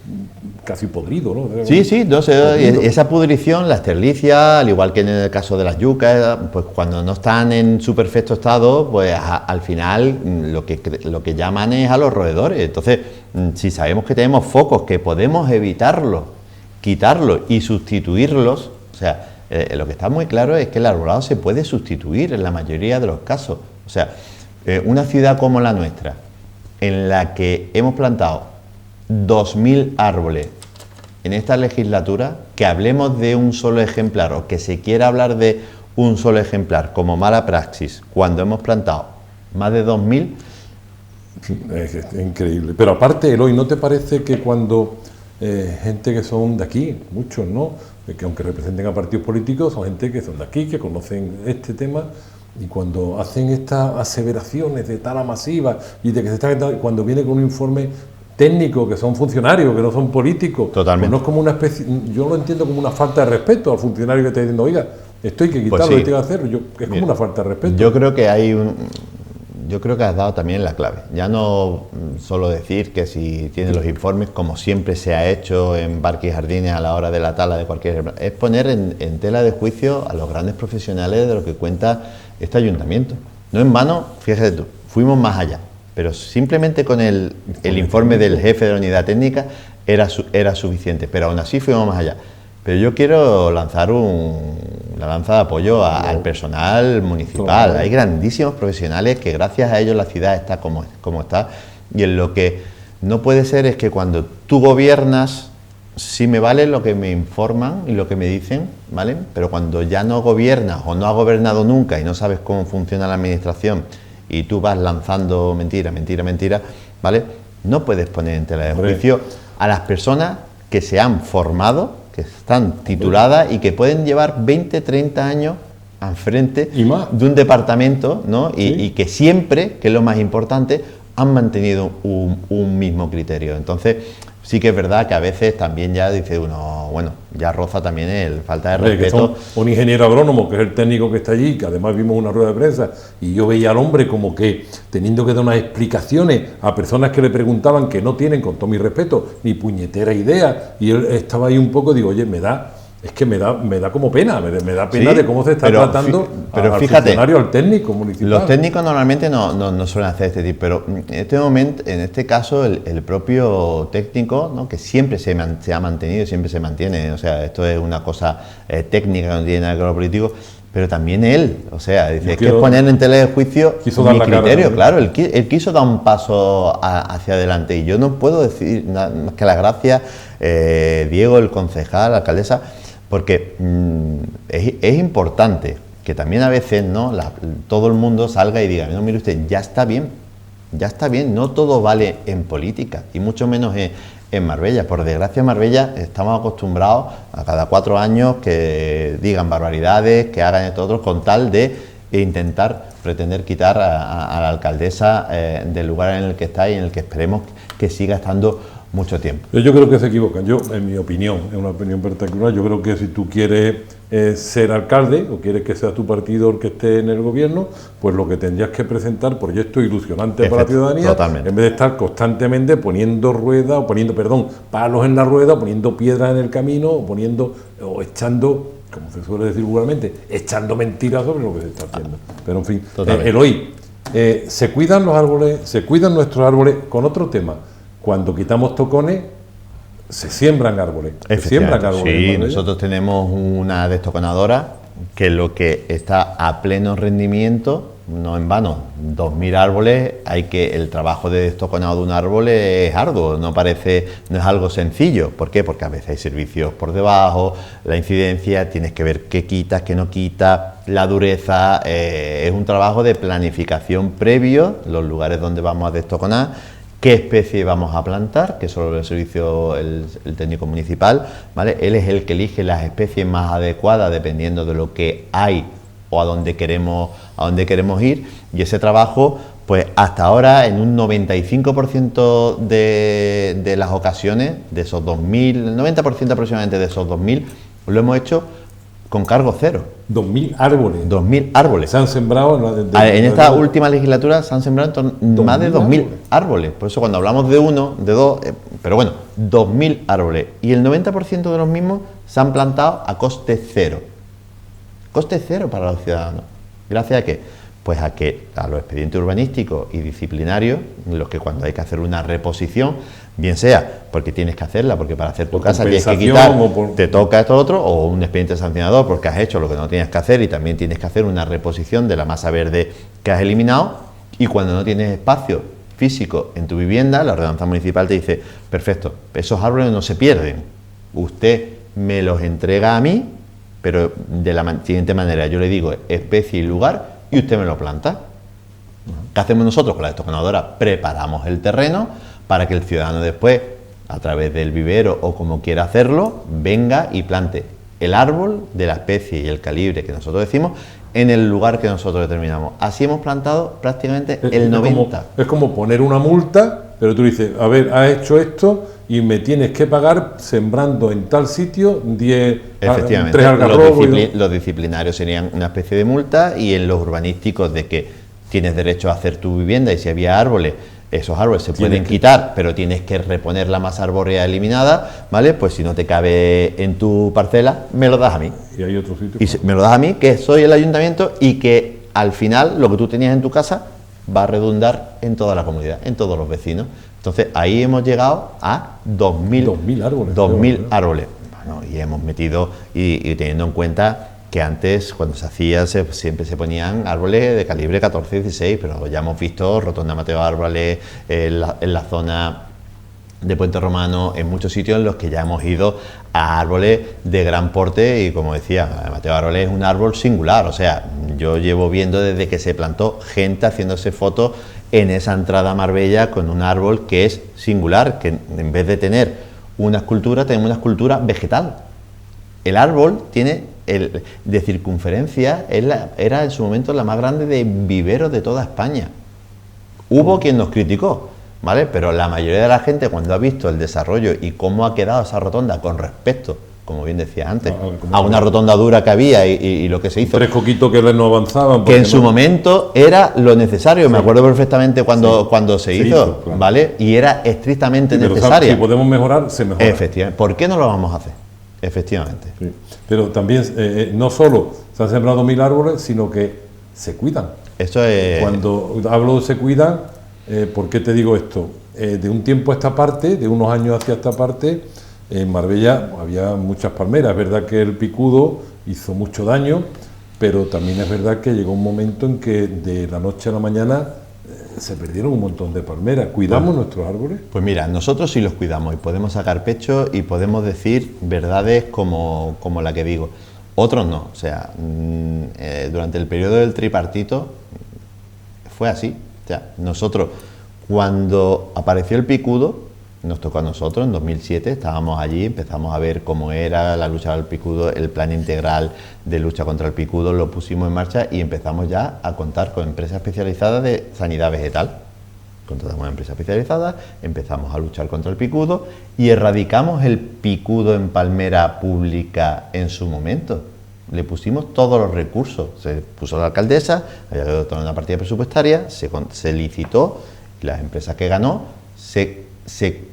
casi podrido, ¿no? Sí, esa pudrición, la esterlicia, al igual que en el caso de las yucas, pues cuando no están en su perfecto estado, pues al final lo que llaman es a los roedores. Entonces, si sabemos que tenemos focos que podemos evitarlos, quitarlos y sustituirlos, o sea, lo que está muy claro es que el arbolado se puede sustituir en la mayoría de los casos. O sea, una ciudad como la nuestra, en la que hemos plantado 2.000 árboles en esta legislatura, que hablemos de un solo ejemplar o que se quiera hablar de un solo ejemplar como mala praxis cuando hemos plantado más de 2.000. Es increíble. Pero aparte, Eloy, ¿no te parece que cuando gente que son de aquí, muchos, ¿no?, que aunque representen a partidos políticos, son gente que son de aquí, que conocen este tema, y cuando hacen estas aseveraciones de tala masiva y de que se está, cuando viene con un informe técnicos, que son funcionarios, que no son políticos, totalmente, pues no es como una especie, yo lo entiendo como una falta de respeto al funcionario que está diciendo, oiga, esto hay que quitarlo, pues sí, esto hay que hacerlo. Es como una falta de respeto. Yo creo que has dado también la clave. Ya no solo decir que si tiene los informes, como siempre se ha hecho en parques y jardines a la hora de la tala de cualquier... Es poner en tela de juicio a los grandes profesionales de lo que cuenta este ayuntamiento. No en vano, fíjate tú, fuimos más allá, pero simplemente con el informe del jefe de la unidad técnica era suficiente, pero aún así fuimos más allá. Pero yo quiero lanzar una lanza de apoyo al personal municipal. Hay grandísimos profesionales que gracias a ellos la ciudad está como está, y en lo que no puede ser es que cuando tú gobiernas, sí me vale lo que me informan y lo que me dicen, ¿vale? Pero cuando ya no gobiernas o no has gobernado nunca y no sabes cómo funciona la administración y tú vas lanzando mentira, ¿vale? No puedes poner en tela de juicio a las personas que se han formado, que están tituladas y que pueden llevar 20, 30 años al frente de un departamento, ¿no? Y que siempre, que es lo más importante, han mantenido un mismo criterio. Entonces, sí que es verdad que a veces también ya dice uno, bueno, ya roza también el falta de respeto. Un ingeniero agrónomo, que es el técnico que está allí, que además vimos una rueda de prensa, y yo veía al hombre como que teniendo que dar unas explicaciones a personas que le preguntaban, que no tienen, con todo mi respeto, ni puñetera idea, y él estaba ahí un poco, digo, oye, me da como pena, me da pena, sí, de cómo se está tratando al funcionario, al técnico municipal. Los técnicos normalmente no suelen hacer este tipo, pero en este momento, en este caso, el propio técnico, ¿no?, que siempre se ha mantenido, siempre se mantiene, o sea, esto es una cosa técnica, que no tiene nada que ver con lo político, pero también él, o sea, dice, es que quiero, poner en tela de juicio mi criterio, cara, claro, él quiso dar un paso hacia adelante y yo no puedo decir nada más que las gracias, Diego, el concejal, la alcaldesa, porque es importante que también a veces no todo el mundo salga y diga, no, mire usted, ya está bien, no todo vale en política y mucho menos en Marbella. Por desgracia en Marbella estamos acostumbrados a cada 4 años que digan barbaridades, que hagan esto otro, con tal de pretender quitar a la alcaldesa del lugar en el que está y en el que esperemos que siga estando mucho tiempo. Yo creo que se equivocan. Yo, en mi opinión, es una opinión particular, yo creo que si tú quieres ser alcalde o quieres que sea tu partido el que esté en el gobierno, pues lo que tendrías que presentar proyectos ilusionantes para la ciudadanía, totalmente. en vez de estar constantemente poniendo ruedas, o poniendo, palos en la rueda, poniendo piedras en el camino, o echando, como se suele decir vulgarmente, echando mentiras sobre lo que se está haciendo. Pero en fin, Eloy, se cuidan los árboles, se cuidan nuestros árboles con otro tema. Cuando quitamos tocones, se siembran árboles. Sí, nosotros tenemos una destoconadora que lo que está a pleno rendimiento, no en vano, 2.000 árboles, el trabajo de destoconado de un árbol es arduo, no es algo sencillo. ¿Por qué? Porque a veces hay servicios por debajo, la incidencia, tienes que ver qué quitas, qué no quitas, la dureza, es un trabajo de planificación previo, los lugares donde vamos a destoconar, qué especie vamos a plantar, que solo el servicio, el técnico municipal, ¿vale? Él es el que elige las especies más adecuadas dependiendo de lo que hay o a dónde queremos ir, y ese trabajo, pues hasta ahora en un 95% de las ocasiones, de esos 2.000, el 90% aproximadamente de esos 2.000, lo hemos hecho con cargo cero. 2.000 árboles. 2.000 árboles. Se han sembrado en esta última legislatura se han sembrado más de 2.000 árboles. Por eso cuando hablamos de 1, de 2, pero bueno, 2.000 árboles. Y el 90% de los mismos se han plantado a coste cero. Coste cero para los ciudadanos. ¿Gracias a qué? Pues a los expedientes urbanísticos y disciplinarios, en los que cuando hay que hacer una reposición, bien sea porque tienes que hacerla, porque para hacer tu casa tienes que quitar, te toca esto otro, o un expediente sancionador porque has hecho lo que no tienes que hacer y también tienes que hacer una reposición de la masa verde que has eliminado, y cuando no tienes espacio físico en tu vivienda, la ordenanza municipal te dice, perfecto, esos árboles no se pierden, usted me los entrega a mí, pero de la siguiente manera, yo le digo especie y lugar, y usted me lo planta. ¿Qué hacemos nosotros con la destoconadora? Preparamos el terreno para que el ciudadano después, a través del vivero o como quiera hacerlo, venga y plante el árbol de la especie y el calibre que nosotros decimos en el lugar que nosotros determinamos. Así hemos plantado prácticamente el 90%. Es como poner una multa, pero tú dices, a ver, has hecho esto y me tienes que pagar sembrando en tal sitio 10, efectivamente, 3 algarrobos. Los disciplinarios serían una especie de multa, y en los urbanísticos de que tienes derecho a hacer tu vivienda, y si había árboles, esos árboles se pueden quitar, pero tienes que reponer la masa arbórea eliminada, ¿vale? Pues si no te cabe en tu parcela, me lo das a mí. Y hay otro sitio. Y me lo das a mí, que soy el ayuntamiento, y que al final lo que tú tenías en tu casa va a redundar en toda la comunidad, en todos los vecinos. Entonces ahí hemos llegado a 2.000 árboles. 2.000 árboles. Bueno, y hemos metido, y teniendo en cuenta que antes, cuando se hacía, siempre se ponían árboles de calibre 14 y 16, pero ya hemos visto Rotonda Mateo Árboles en la zona de Puente Romano, en muchos sitios en los que ya hemos ido a árboles de gran porte, y como decía, Mateo Árboles es un árbol singular, o sea, yo llevo viendo desde que se plantó gente haciéndose fotos en esa entrada a Marbella con un árbol que es singular, que en vez de tener una escultura, tenemos una escultura vegetal. El árbol tiene, de circunferencia, era en su momento la más grande de viveros de toda España. Hubo quien nos criticó, ¿vale? Pero la mayoría de la gente, cuando ha visto el desarrollo y cómo ha quedado esa rotonda con respecto, como bien decía antes, a una rotonda dura que había y lo que se hizo. 3 coquitos que no avanzaban. Que en su momento era lo necesario. Sí. Me acuerdo perfectamente cuando se hizo, claro. ¿Vale? Y era estrictamente necesaria. Si podemos mejorar, se mejora. Efectivamente. ¿Por qué no lo vamos a hacer? Efectivamente. Sí. Pero también, no solo se han sembrado 1.000 árboles, sino que se cuidan. Eso es... Cuando hablo de se cuidan, ¿por qué te digo esto? De un tiempo a esta parte, de unos años hacia esta parte, en Marbella había muchas palmeras. Es verdad que el picudo hizo mucho daño, pero también es verdad que llegó un momento en que de la noche a la mañana se perdieron un montón de palmeras. ¿Cuidamos nuestros árboles? Pues mira, nosotros sí los cuidamos y podemos sacar pecho y podemos decir verdades como la que digo. Otros no, o sea, durante el periodo del tripartito fue así. O sea, nosotros, cuando apareció el picudo, nos tocó a nosotros en 2007, estábamos allí, empezamos a ver cómo era la lucha del picudo, el plan integral de lucha contra el picudo, lo pusimos en marcha y empezamos ya a contar con empresas especializadas de sanidad vegetal. Contratamos una empresa especializada, empezamos a luchar contra el picudo y erradicamos el picudo en palmera pública en su momento. Le pusimos todos los recursos, se puso la alcaldesa, había que dotar una partida presupuestaria, se licitó y las empresas que ganó se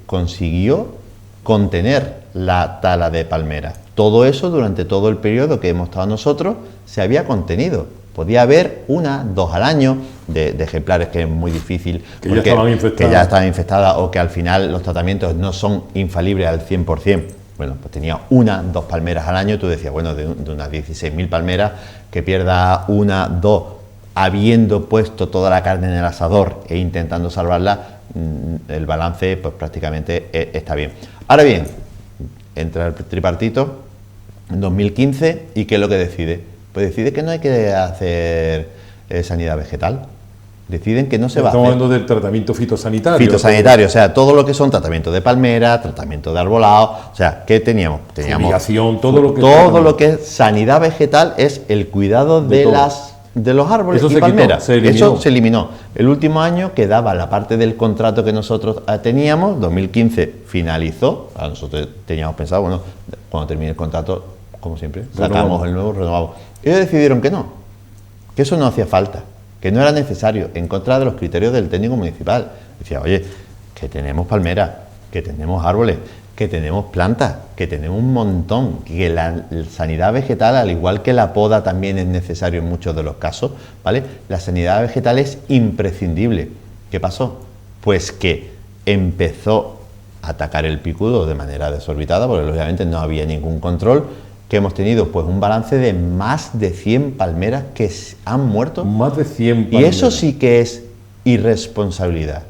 consiguió contener la tala de palmera. Todo eso durante todo el periodo que hemos estado nosotros se había contenido. Podía haber 1, 2 al año de ejemplares, que es muy difícil, que ya estaban infectadas o que al final los tratamientos no son infalibles al 100%. Bueno, pues tenía 1, 2 palmeras al año. Tú decías, bueno, de unas 16.000 palmeras, que pierda 1, 2, habiendo puesto toda la carne en el asador e intentando salvarla, el balance pues prácticamente está bien. Ahora bien, entra el tripartito en 2015 y ¿qué es lo que decide? Pues decide que no hay que hacer sanidad vegetal. Deciden que no se va a hacer. Estamos hablando del tratamiento fitosanitario. Fitosanitario, o sea, todo lo que son tratamiento de palmera, tratamiento de arbolado, o sea, ¿qué teníamos? Fumigación, todo lo que es sanidad vegetal es el cuidado de los árboles y palmeras. Eso se eliminó. El último año quedaba la parte del contrato que nosotros teníamos, 2015 finalizó, nosotros teníamos pensado, bueno, cuando termine el contrato, como siempre, sacamos el nuevo, renovamos. Ellos decidieron que no, que eso no hacía falta, que no era necesario, en contra de los criterios del técnico municipal. Decía, oye, que tenemos palmeras, que tenemos árboles, que tenemos plantas, que tenemos un montón, que la sanidad vegetal, al igual que la poda, también es necesario en muchos de los casos, ¿vale? La sanidad vegetal es imprescindible. ¿Qué pasó? Pues que empezó a atacar el picudo de manera desorbitada, porque obviamente no había ningún control. Que hemos tenido pues un balance de más de 100 palmeras que han muerto. Más de 100 palmeras. Y eso sí que es irresponsabilidad.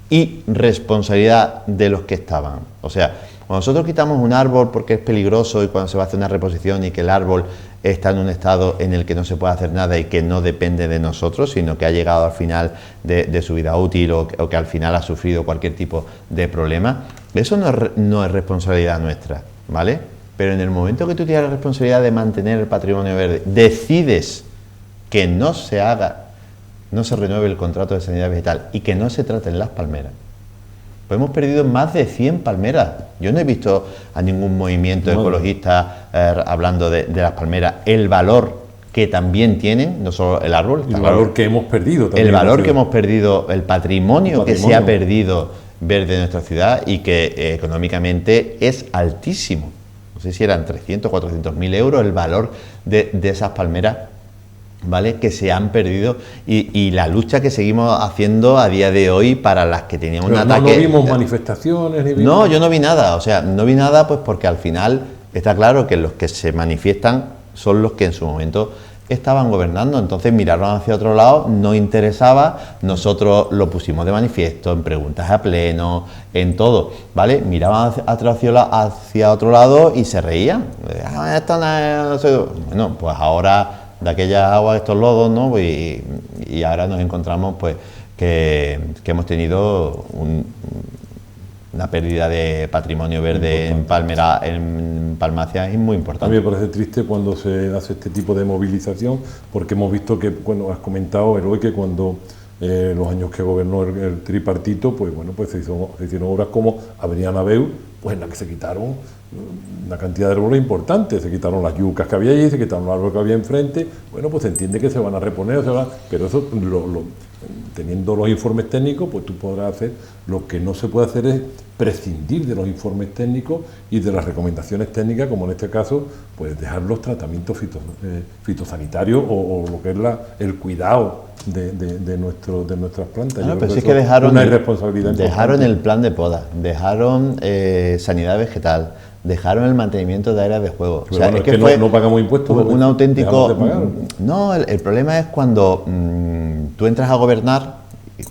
Y responsabilidad de los que estaban. O sea, cuando nosotros quitamos un árbol porque es peligroso y cuando se va a hacer una reposición y que el árbol está en un estado en el que no se puede hacer nada y que no depende de nosotros, sino que ha llegado al final de su vida útil o que al final ha sufrido cualquier tipo de problema, eso no es responsabilidad nuestra, ¿vale? Pero en el momento que tú tienes la responsabilidad de mantener el patrimonio verde, decides que no se haga, no se renueve el contrato de sanidad vegetal y que no se traten las palmeras, pues hemos perdido más de 100 palmeras. Yo no he visto a ningún movimiento ecologista hablando de las palmeras, el valor que también tienen, no solo el árbol, el valor que hemos perdido también. El valor que hemos perdido, el patrimonio que se ha perdido verde en nuestra ciudad y que económicamente es altísimo. No sé si eran 300, 400 mil euros el valor de esas palmeras, ¿vale? Que se han perdido y la lucha que seguimos haciendo a día de hoy para las que teníamos un ataque. No vimos manifestaciones ni vimos... No, yo no vi nada, o sea, no vi nada pues porque al final está claro que los que se manifiestan son los que en su momento estaban gobernando, entonces miraron hacia otro lado, no interesaba, nosotros lo pusimos de manifiesto, en preguntas a pleno, en todo, ¿vale? Miraban hacia otro lado y se reían. Bueno, pues ahora de aquella agua estos lodos, ¿no? Y ahora nos encontramos pues que hemos tenido una pérdida de patrimonio verde en Palmacia es muy importante. A mí me parece triste cuando se hace este tipo de movilización, porque hemos visto que, bueno, has comentado, Eloy, que cuando los años que gobernó el tripartito, pues bueno, pues se hicieron obras como Avenida Naveu, pues en la que se quitaron una cantidad de árboles importantes, se quitaron las yucas que había allí, se quitaron los árboles que había enfrente, bueno, pues se entiende que se van a reponer, pero eso, teniendo los informes técnicos, pues tú podrás hacer, lo que no se puede hacer es prescindir de los informes técnicos y de las recomendaciones técnicas, como en este caso, pues dejar los tratamientos fitosanitarios o lo que es el cuidado de nuestras plantas. Bueno, Yo pero creo si es que dejaron, una irresponsabilidad dejaron importante. el plan de poda, dejaron sanidad vegetal, dejaron el mantenimiento de áreas de juego. Pero bueno, es que fue no pagamos impuestos, un auténtico... dejamos de pagar. No, el problema es cuando tú entras a gobernar, y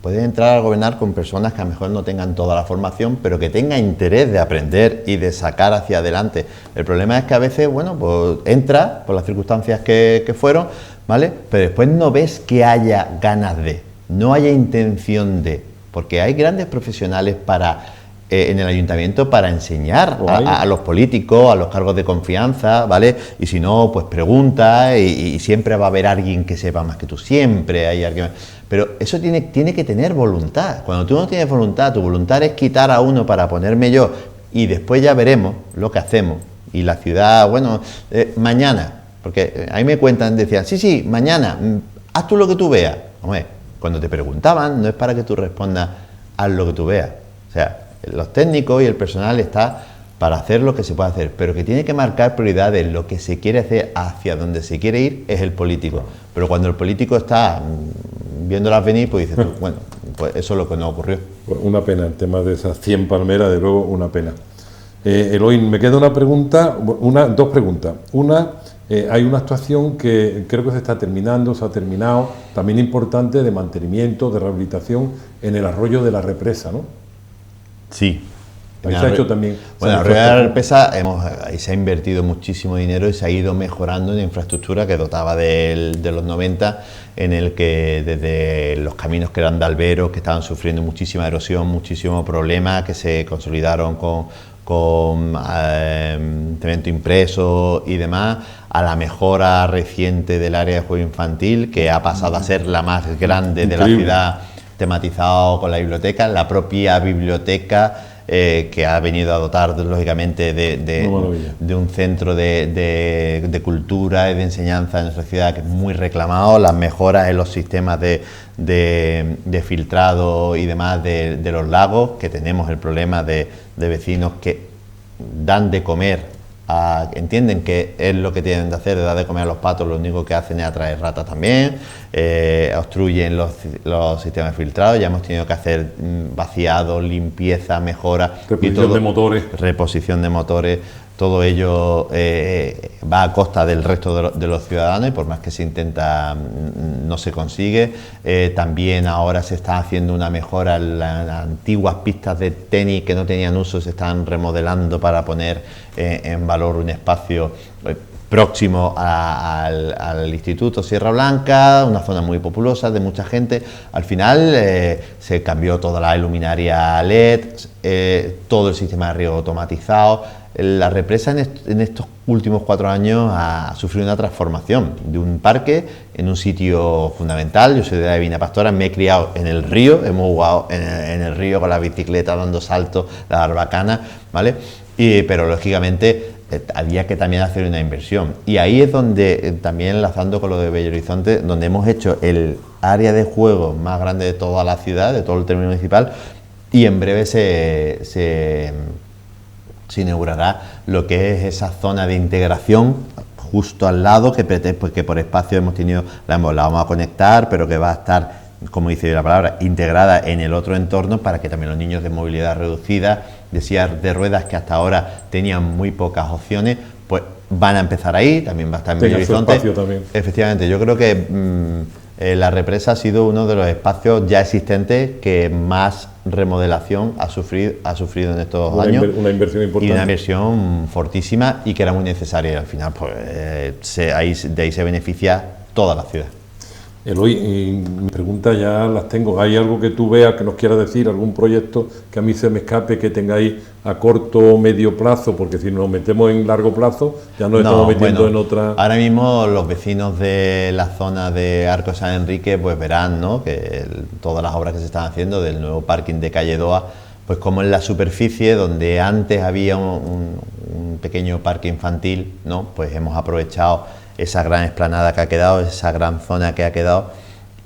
puedes entrar a gobernar con personas que a lo mejor no tengan toda la formación, pero que tengan interés de aprender y de sacar hacia adelante. El problema es que a veces, bueno, pues entra por las circunstancias que fueron, ¿vale? Pero después no ves que haya ganas de, no haya intención de, porque hay grandes profesionales en el ayuntamiento para enseñar a los políticos, a los cargos de confianza, ¿vale? Y si no, pues pregunta y siempre va a haber alguien que sepa más que tú, siempre hay alguien. Pero eso tiene que tener voluntad. Cuando tú no tienes voluntad, tu voluntad es quitar a uno para ponerme yo y después ya veremos lo que hacemos. Y la ciudad, bueno, mañana, porque ahí me cuentan, decían, sí, mañana, haz tú lo que tú veas. Hombre, cuando te preguntaban, no es para que tú respondas, haz lo que tú veas. O sea, los técnicos y el personal está para hacer lo que se puede hacer, pero que tiene que marcar prioridades, lo que se quiere hacer, hacia donde se quiere ir, es el político. Pero cuando el político está viéndolas venir, pues dices tú, bueno, pues eso es lo que nos ocurrió. Una pena, el tema de esas 100 palmeras, de luego, una pena. Eloy, me queda una pregunta, dos preguntas. Una, hay una actuación que creo que se ha terminado, también importante, de mantenimiento, de rehabilitación en el arroyo de la represa, ¿no? Sí. Ahí se ha hecho también. Bueno, en la rueda de la represa ahí se ha invertido muchísimo dinero y se ha ido mejorando en infraestructura que dotaba de los 90, en el que desde los caminos que eran de alberos, que estaban sufriendo muchísima erosión, muchísimos problemas, que se consolidaron con cemento impreso y demás, a la mejora reciente del área de juego infantil, que ha pasado a ser la más grande de la ciudad, tematizado con la biblioteca, la propia biblioteca, que ha venido a dotar lógicamente de un centro de cultura y de enseñanza en nuestra ciudad que es muy reclamado, las mejoras en los sistemas de filtrado y demás de los lagos, que tenemos el problema de vecinos que dan de comer, entienden que es lo que tienen de hacer, de dar de comer a los patos, lo único que hacen es atraer ratas también, obstruyen los sistemas filtrados, ya hemos tenido que hacer vaciado, limpieza, mejora, reposición de motores, todo ello va a costa del resto de los ciudadanos y por más que se intenta no se consigue. También ahora se está haciendo una mejora en las antiguas pistas de tenis que no tenían uso, se están remodelando para poner en valor un espacio próximo al Instituto Sierra Blanca, una zona muy populosa de mucha gente. Al final se cambió toda la luminaria LED, todo el sistema de riego automatizado. La represa en estos últimos 4 años ha sufrido una transformación de un parque en un sitio fundamental. Yo soy de la Divina Pastora, me he criado en el río, hemos jugado en el río con la bicicleta, dando saltos, la barbacana, ¿vale? Pero lógicamente había que también hacer una inversión. Y ahí es donde, también enlazando con lo de Bello Horizonte, donde hemos hecho el área de juego más grande de toda la ciudad, de todo el término municipal, y en breve se inaugurará lo que es esa zona de integración justo al lado, que por espacio hemos tenido, la vamos a conectar, pero que va a estar, como dice la palabra, integrada en el otro entorno para que también los niños de movilidad reducida, de sillas de ruedas que hasta ahora tenían muy pocas opciones, pues van a empezar ahí, también va a estar en Bello Horizonte. Efectivamente, yo creo que la represa ha sido uno de los espacios ya existentes que más remodelación ha sufrido en estos años. Una inversión importante. Y una inversión fortísima y que era muy necesaria. Y al final, pues, de ahí se beneficia toda la ciudad. Eloy, mis preguntas ya las tengo. ¿Hay algo que tú veas que nos quieras decir? ¿Algún proyecto que a mí se me escape, que tengáis a corto o medio plazo? Porque si nos metemos en largo plazo, ya nos estamos metiendo en otra... Ahora mismo los vecinos de la zona de Arco San Enrique pues verán, ¿no?, que todas las obras que se están haciendo del nuevo parking de Calle Doa, pues como en la superficie donde antes había un pequeño parque infantil, ¿no?, pues hemos aprovechado esa gran explanada que ha quedado, esa gran zona que ha quedado,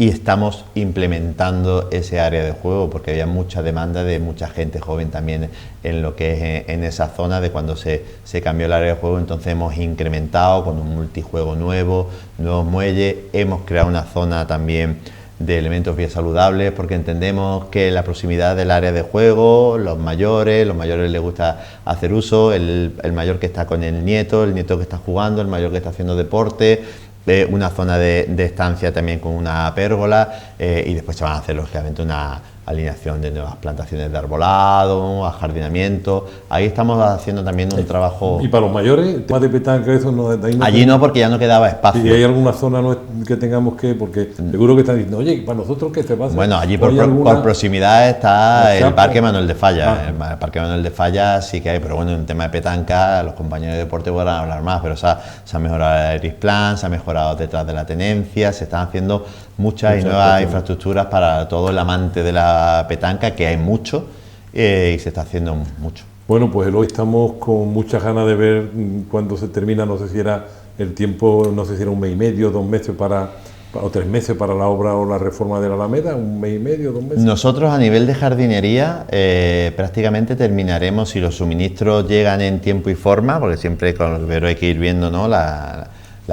y estamos implementando ese área de juego porque había mucha demanda de mucha gente joven también en lo que es en esa zona de cuando se cambió el área de juego. Entonces hemos incrementado con un multijuego nuevo, nuevos muelles, hemos creado una zona también de elementos bien saludables porque entendemos que la proximidad del área de juego, los mayores les gusta hacer uso, el mayor que está con el nieto que está jugando, el mayor que está haciendo deporte, una zona de estancia también con una pérgola y después se van a hacer lógicamente una alineación de nuevas plantaciones de arbolado, ajardinamiento. Ahí estamos haciendo también un trabajo. ¿Y para los mayores, temas de petanca, eso no? De ahí no allí no, porque ya no quedaba espacio. ¿Y hay alguna zona que tengamos que, porque seguro que están diciendo, oye, para nosotros qué se pasa? Bueno, allí por proximidad está el Parque Manuel de Falla. El Parque Manuel de Falla sí que hay, pero bueno, en tema de petanca, los compañeros de deporte podrán hablar más, pero se ha mejorado el Iris Plan, se ha mejorado detrás de la tenencia, se están haciendo muchas y nuevas infraestructuras para todo el amante de la petanca, que hay mucho y se está haciendo mucho. Bueno, pues hoy estamos con muchas ganas de ver cuándo se termina, no sé si era el tiempo, no sé si era 1 mes y medio, 2 meses o 3 meses para la obra o la reforma de la Alameda, 1 mes y medio, 2 meses. Nosotros a nivel de jardinería prácticamente terminaremos si los suministros llegan en tiempo y forma, porque siempre pero hay que ir viendo, ¿no?, la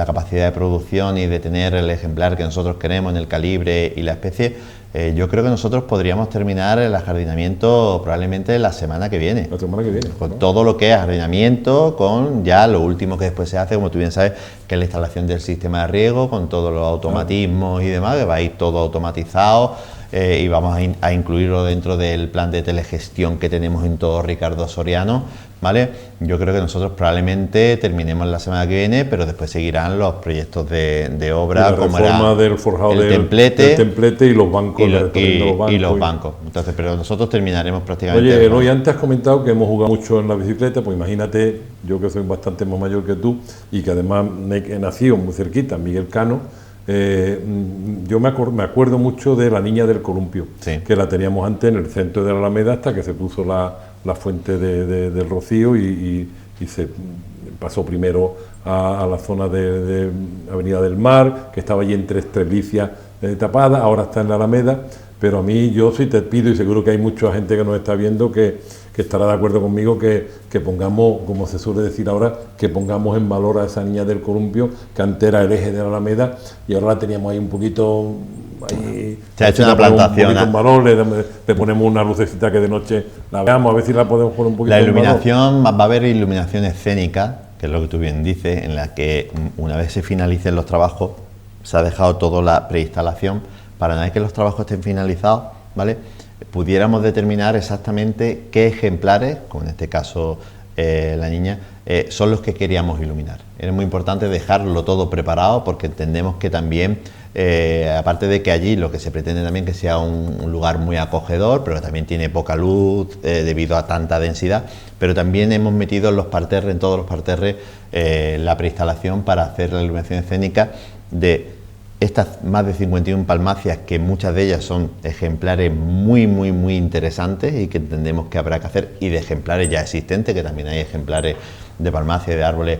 capacidad de producción y de tener el ejemplar que nosotros queremos en el calibre y la especie. Yo creo que nosotros podríamos terminar el ajardinamiento probablemente la semana que viene. La semana que viene. Con todo lo que es ajardinamiento, con ya lo último que después se hace, como tú bien sabes, que es la instalación del sistema de riego, con todos los automatismos y demás, que va a ir todo automatizado. Y vamos a incluirlo dentro del plan de telegestión que tenemos en todo Ricardo Soriano, ¿vale? Yo creo que nosotros probablemente terminemos la semana que viene, pero después seguirán los proyectos de obra, como era del forjado del templete y los bancos. Y los bancos. Entonces, pero nosotros terminaremos prácticamente. Oye, Eloy, antes has comentado que hemos jugado mucho en la bicicleta, pues imagínate, yo que soy bastante más mayor que tú y que además he nacido muy cerquita, en Miguel Cano. Yo me acuerdo mucho de la Niña del Columpio, sí, que la teníamos antes en el centro de la Alameda hasta que se puso la fuente del Rocío y se pasó primero a la zona de Avenida del Mar, que estaba allí en tres licias tapadas, ahora está en la Alameda. Pero a mí, yo sí te pido, y seguro que hay mucha gente que nos está viendo que estará de acuerdo conmigo, que pongamos, como se suele decir ahora, que pongamos en valor a esa Niña del Columpio, que antes era el eje de la Alameda, y ahora la teníamos ahí un poquito. Se ha hecho una plantación. En valor, le ponemos una lucecita que de noche la veamos, a ver si la podemos poner un poquito. La iluminación, va a haber iluminación escénica, que es lo que tú bien dices, en la que una vez se finalicen los trabajos, se ha dejado toda la preinstalación, para una vez que los trabajos estén finalizados, ¿vale?, pudiéramos determinar exactamente qué ejemplares, como en este caso la niña, son los que queríamos iluminar. Es muy importante dejarlo todo preparado porque entendemos que también, aparte de que allí lo que se pretende también que sea un lugar muy acogedor, pero que también tiene poca luz debido a tanta densidad, pero también hemos metido en los parterres, en todos los parterres, la preinstalación para hacer la iluminación escénica de estas más de 51 palmacias, que muchas de ellas son ejemplares muy interesantes y que entendemos que habrá que hacer, y de ejemplares ya existentes, que también hay ejemplares de palmacia y de árboles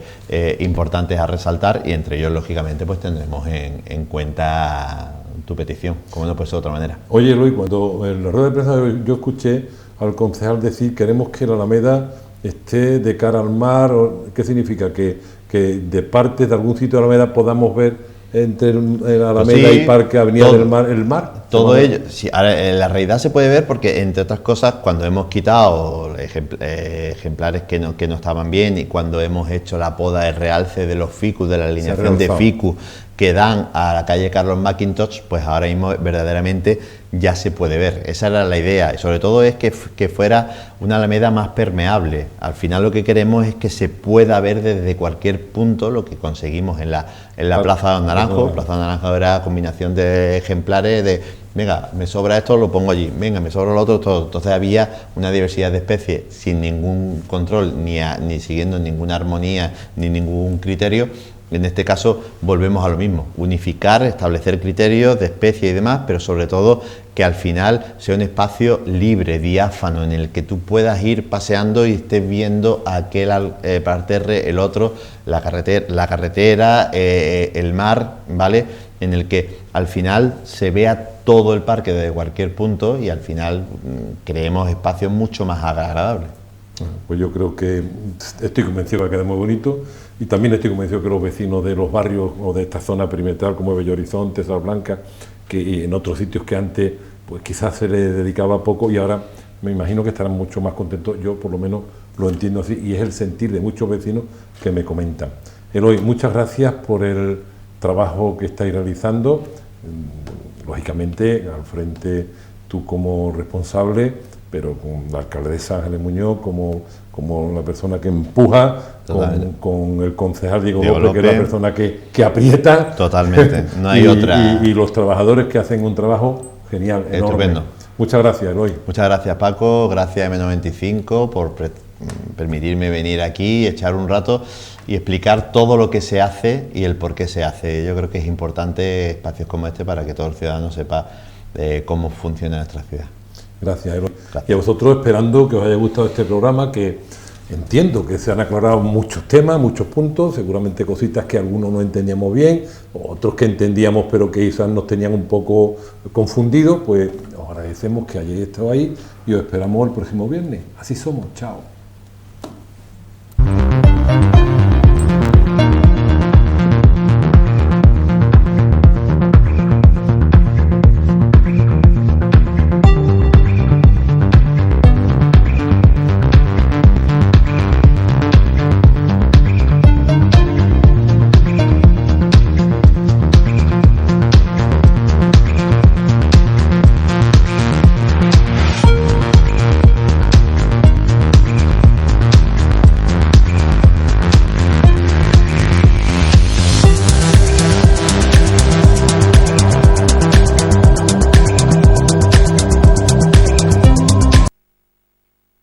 importantes a resaltar, y entre ellos lógicamente pues tendremos en cuenta tu petición, como no puede ser de otra manera. Oye, Eloy, cuando en la rueda de prensa yo escuché al concejal decir queremos que la Alameda esté de cara al mar, ¿qué significa? Que de parte de algún sitio de la Alameda podamos ver entre la Alameda y Parque Avenida del Mar, el mar. Todo ello, sí, en la realidad se puede ver porque, entre otras cosas, cuando hemos quitado ejemplares que no estaban bien, y cuando hemos hecho la poda de realce de los ficus, de la alineación de ficus que dan a la calle Carlos McIntosh, pues ahora mismo verdaderamente ya se puede ver. Esa era la idea, y sobre todo es que fuera una alameda más permeable. Al final lo que queremos es que se pueda ver desde cualquier punto lo que conseguimos en la Plaza de Don Naranjo. Plaza de Don Naranjo era combinación de ejemplares de, venga, me sobra esto, lo pongo allí, venga, me sobra lo otro, todo. Entonces había una diversidad de especies sin ningún control, ni siguiendo ninguna armonía, ni ningún criterio. En este caso volvemos a lo mismo, unificar, establecer criterios de especie y demás, pero sobre todo que al final sea un espacio libre, diáfano, en el que tú puedas ir paseando y estés viendo aquel parterre, el otro, la carretera, el mar, ¿vale? en el que al final se vea todo el parque desde cualquier punto y al final creemos espacios mucho más agradables. Pues yo creo que estoy convencido de que queda muy bonito y también estoy convencido que los vecinos de los barrios o de esta zona perimetral como Bello Horizonte, Sal Blanca, que en otros sitios que antes pues quizás se le dedicaba poco y ahora me imagino que estarán mucho más contentos, yo por lo menos lo entiendo así y es el sentir de muchos vecinos que me comentan. Eloy, muchas gracias por el trabajo que estáis realizando, lógicamente al frente tú como responsable, pero con la alcaldesa Ángeles Muñoz como la persona que empuja, con el concejal Diego López, que es la persona que aprieta. Totalmente, no hay otra. Y los trabajadores que hacen un trabajo genial, enorme. Estupendo. Muchas gracias, Eloy. Muchas gracias, Paco, gracias M95 por permitirme venir aquí, echar un rato y explicar todo lo que se hace y el por qué se hace. Yo creo que es importante espacios como este para que todo el ciudadano sepa cómo funciona nuestra ciudad. Gracias, Eloy. Gracias. Y a vosotros, esperando que os haya gustado este programa, que entiendo que se han aclarado muchos temas, muchos puntos, seguramente cositas que algunos no entendíamos bien, otros que entendíamos pero que quizás nos tenían un poco confundidos, pues os agradecemos que hayáis estado ahí y os esperamos el próximo viernes. Así somos, chao.